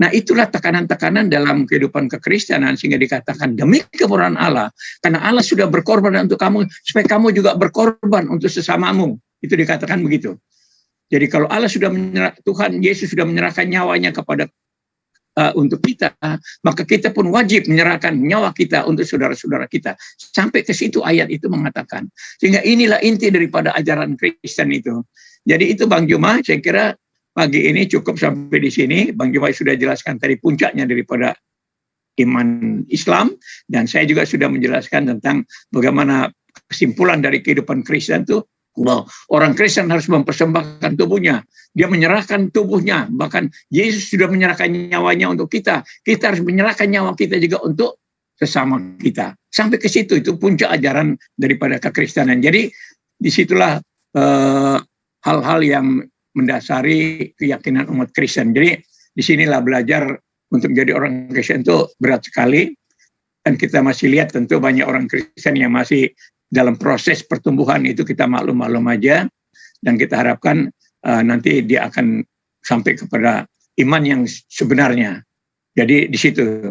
Nah, itulah tekanan-tekanan dalam kehidupan kekristenan sehingga dikatakan demi kemurahan Allah, karena Allah sudah berkorban untuk kamu supaya kamu juga berkorban untuk sesamamu. Itu dikatakan begitu. Jadi kalau Allah sudah Tuhan Yesus sudah menyerahkan nyawanya kepada untuk kita, maka kita pun wajib menyerahkan nyawa kita untuk saudara-saudara kita. Sampai ke situ ayat itu mengatakan. Sehingga inilah inti daripada ajaran Kristen itu. Jadi itu Bang Juma, saya kira pagi ini cukup sampai di sini. Bang Juma sudah jelaskan tadi puncaknya daripada iman Islam, dan saya juga sudah menjelaskan tentang bagaimana kesimpulan dari kehidupan Kristen itu. Orang Kristen harus mempersembahkan tubuhnya. Dia menyerahkan tubuhnya. Bahkan Yesus sudah menyerahkan nyawanya untuk kita. Kita harus menyerahkan nyawa kita juga untuk sesama kita. Sampai ke situ, itu puncak ajaran daripada kekristenan. Jadi disitulah hal-hal yang mendasari keyakinan umat Kristen. Jadi disinilah belajar untuk menjadi orang Kristen itu berat sekali. Dan kita masih lihat tentu banyak orang Kristen yang masih dalam proses pertumbuhan, itu kita maklum-maklum aja, dan kita harapkan nanti dia akan sampai kepada iman yang sebenarnya. Jadi di situ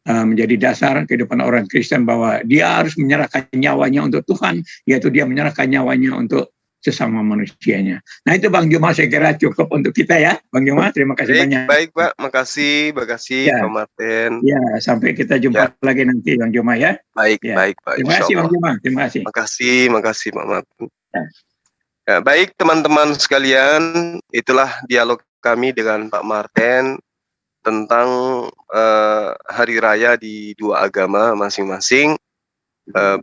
menjadi dasar kehidupan orang Kristen bahwa dia harus menyerahkan nyawanya untuk Tuhan, yaitu dia menyerahkan nyawanya untuk sesama manusianya. Nah itu Bang Juma, saya kira cukup untuk kita ya, Bang Juma. Terima kasih banyak. Baik Pak, makasih ya. Pak Martin. Ya, sampai kita jumpa lagi nanti Bang Juma ya. Baik Pak. Terima kasih Bang Juma, terima kasih. Makasih Pak Martin. Ya, baik teman-teman sekalian, itulah dialog kami dengan Pak Martin tentang hari raya di dua agama masing-masing,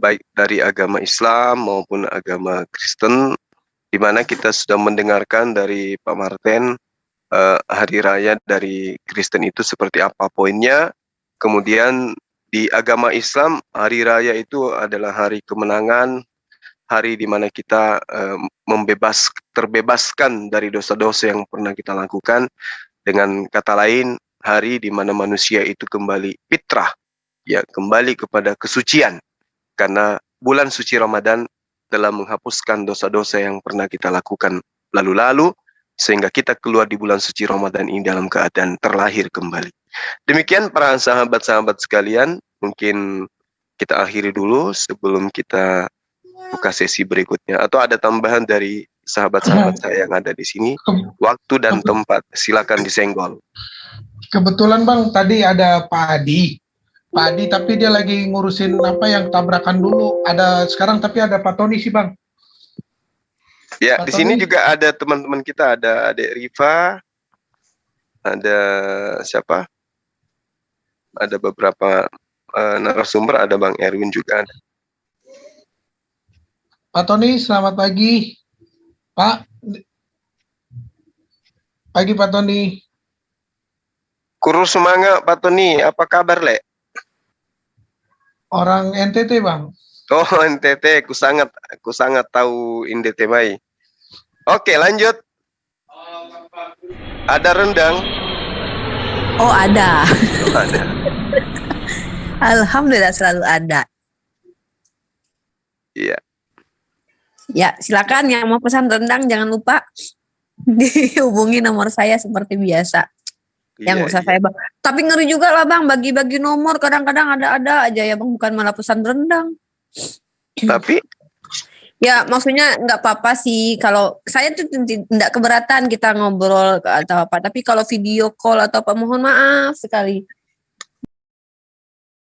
baik dari agama Islam maupun agama Kristen, di mana kita sudah mendengarkan dari Pak Martin hari raya dari Kristen itu seperti apa poinnya. Kemudian di agama Islam, hari raya itu adalah hari kemenangan, hari di mana kita terbebaskan dari dosa-dosa yang pernah kita lakukan. Dengan kata lain, hari di mana manusia itu kembali fitrah, ya, kembali kepada kesucian. Karena bulan suci Ramadan dalam menghapuskan dosa-dosa yang pernah kita lakukan lalu-lalu, sehingga kita keluar di bulan suci Ramadan ini dalam keadaan terlahir kembali. Demikian para sahabat-sahabat sekalian, mungkin kita akhiri dulu sebelum kita buka sesi berikutnya. Atau ada tambahan dari sahabat-sahabat saya yang ada di sini, waktu dan tempat, silakan disenggol. Kebetulan Bang, tadi ada Pak Adi, tapi dia lagi ngurusin apa yang tabrakan dulu. Sekarang tapi ada Pak Tony sih Bang. Ya, Pak di sini Tony juga ada teman-teman kita, ada Adik Riva, ada siapa? Ada beberapa narasumber, ada Bang Erwin juga ada. Pak Tony, selamat pagi. Pagi Pak Tony. Kurus semangat Pak Tony, apa kabar Le? Orang NTT Bang. Oh NTT, aku sangat tahu NTT Mai. Oke lanjut. Ada rendang? Oh ada. Ada. Alhamdulillah selalu ada. Iya. Ya silakan yang mau pesan rendang jangan lupa dihubungi nomor saya seperti biasa. Yang usah saya Bang. Tapi ngeri juga lah Bang, bagi-bagi nomor kadang-kadang ada aja ya Bang, bukan malah pesan rendang. Tapi ya maksudnya nggak apa-apa sih, kalau saya tuh tidak keberatan kita ngobrol atau apa, tapi kalau video call atau apa mohon maaf sekali.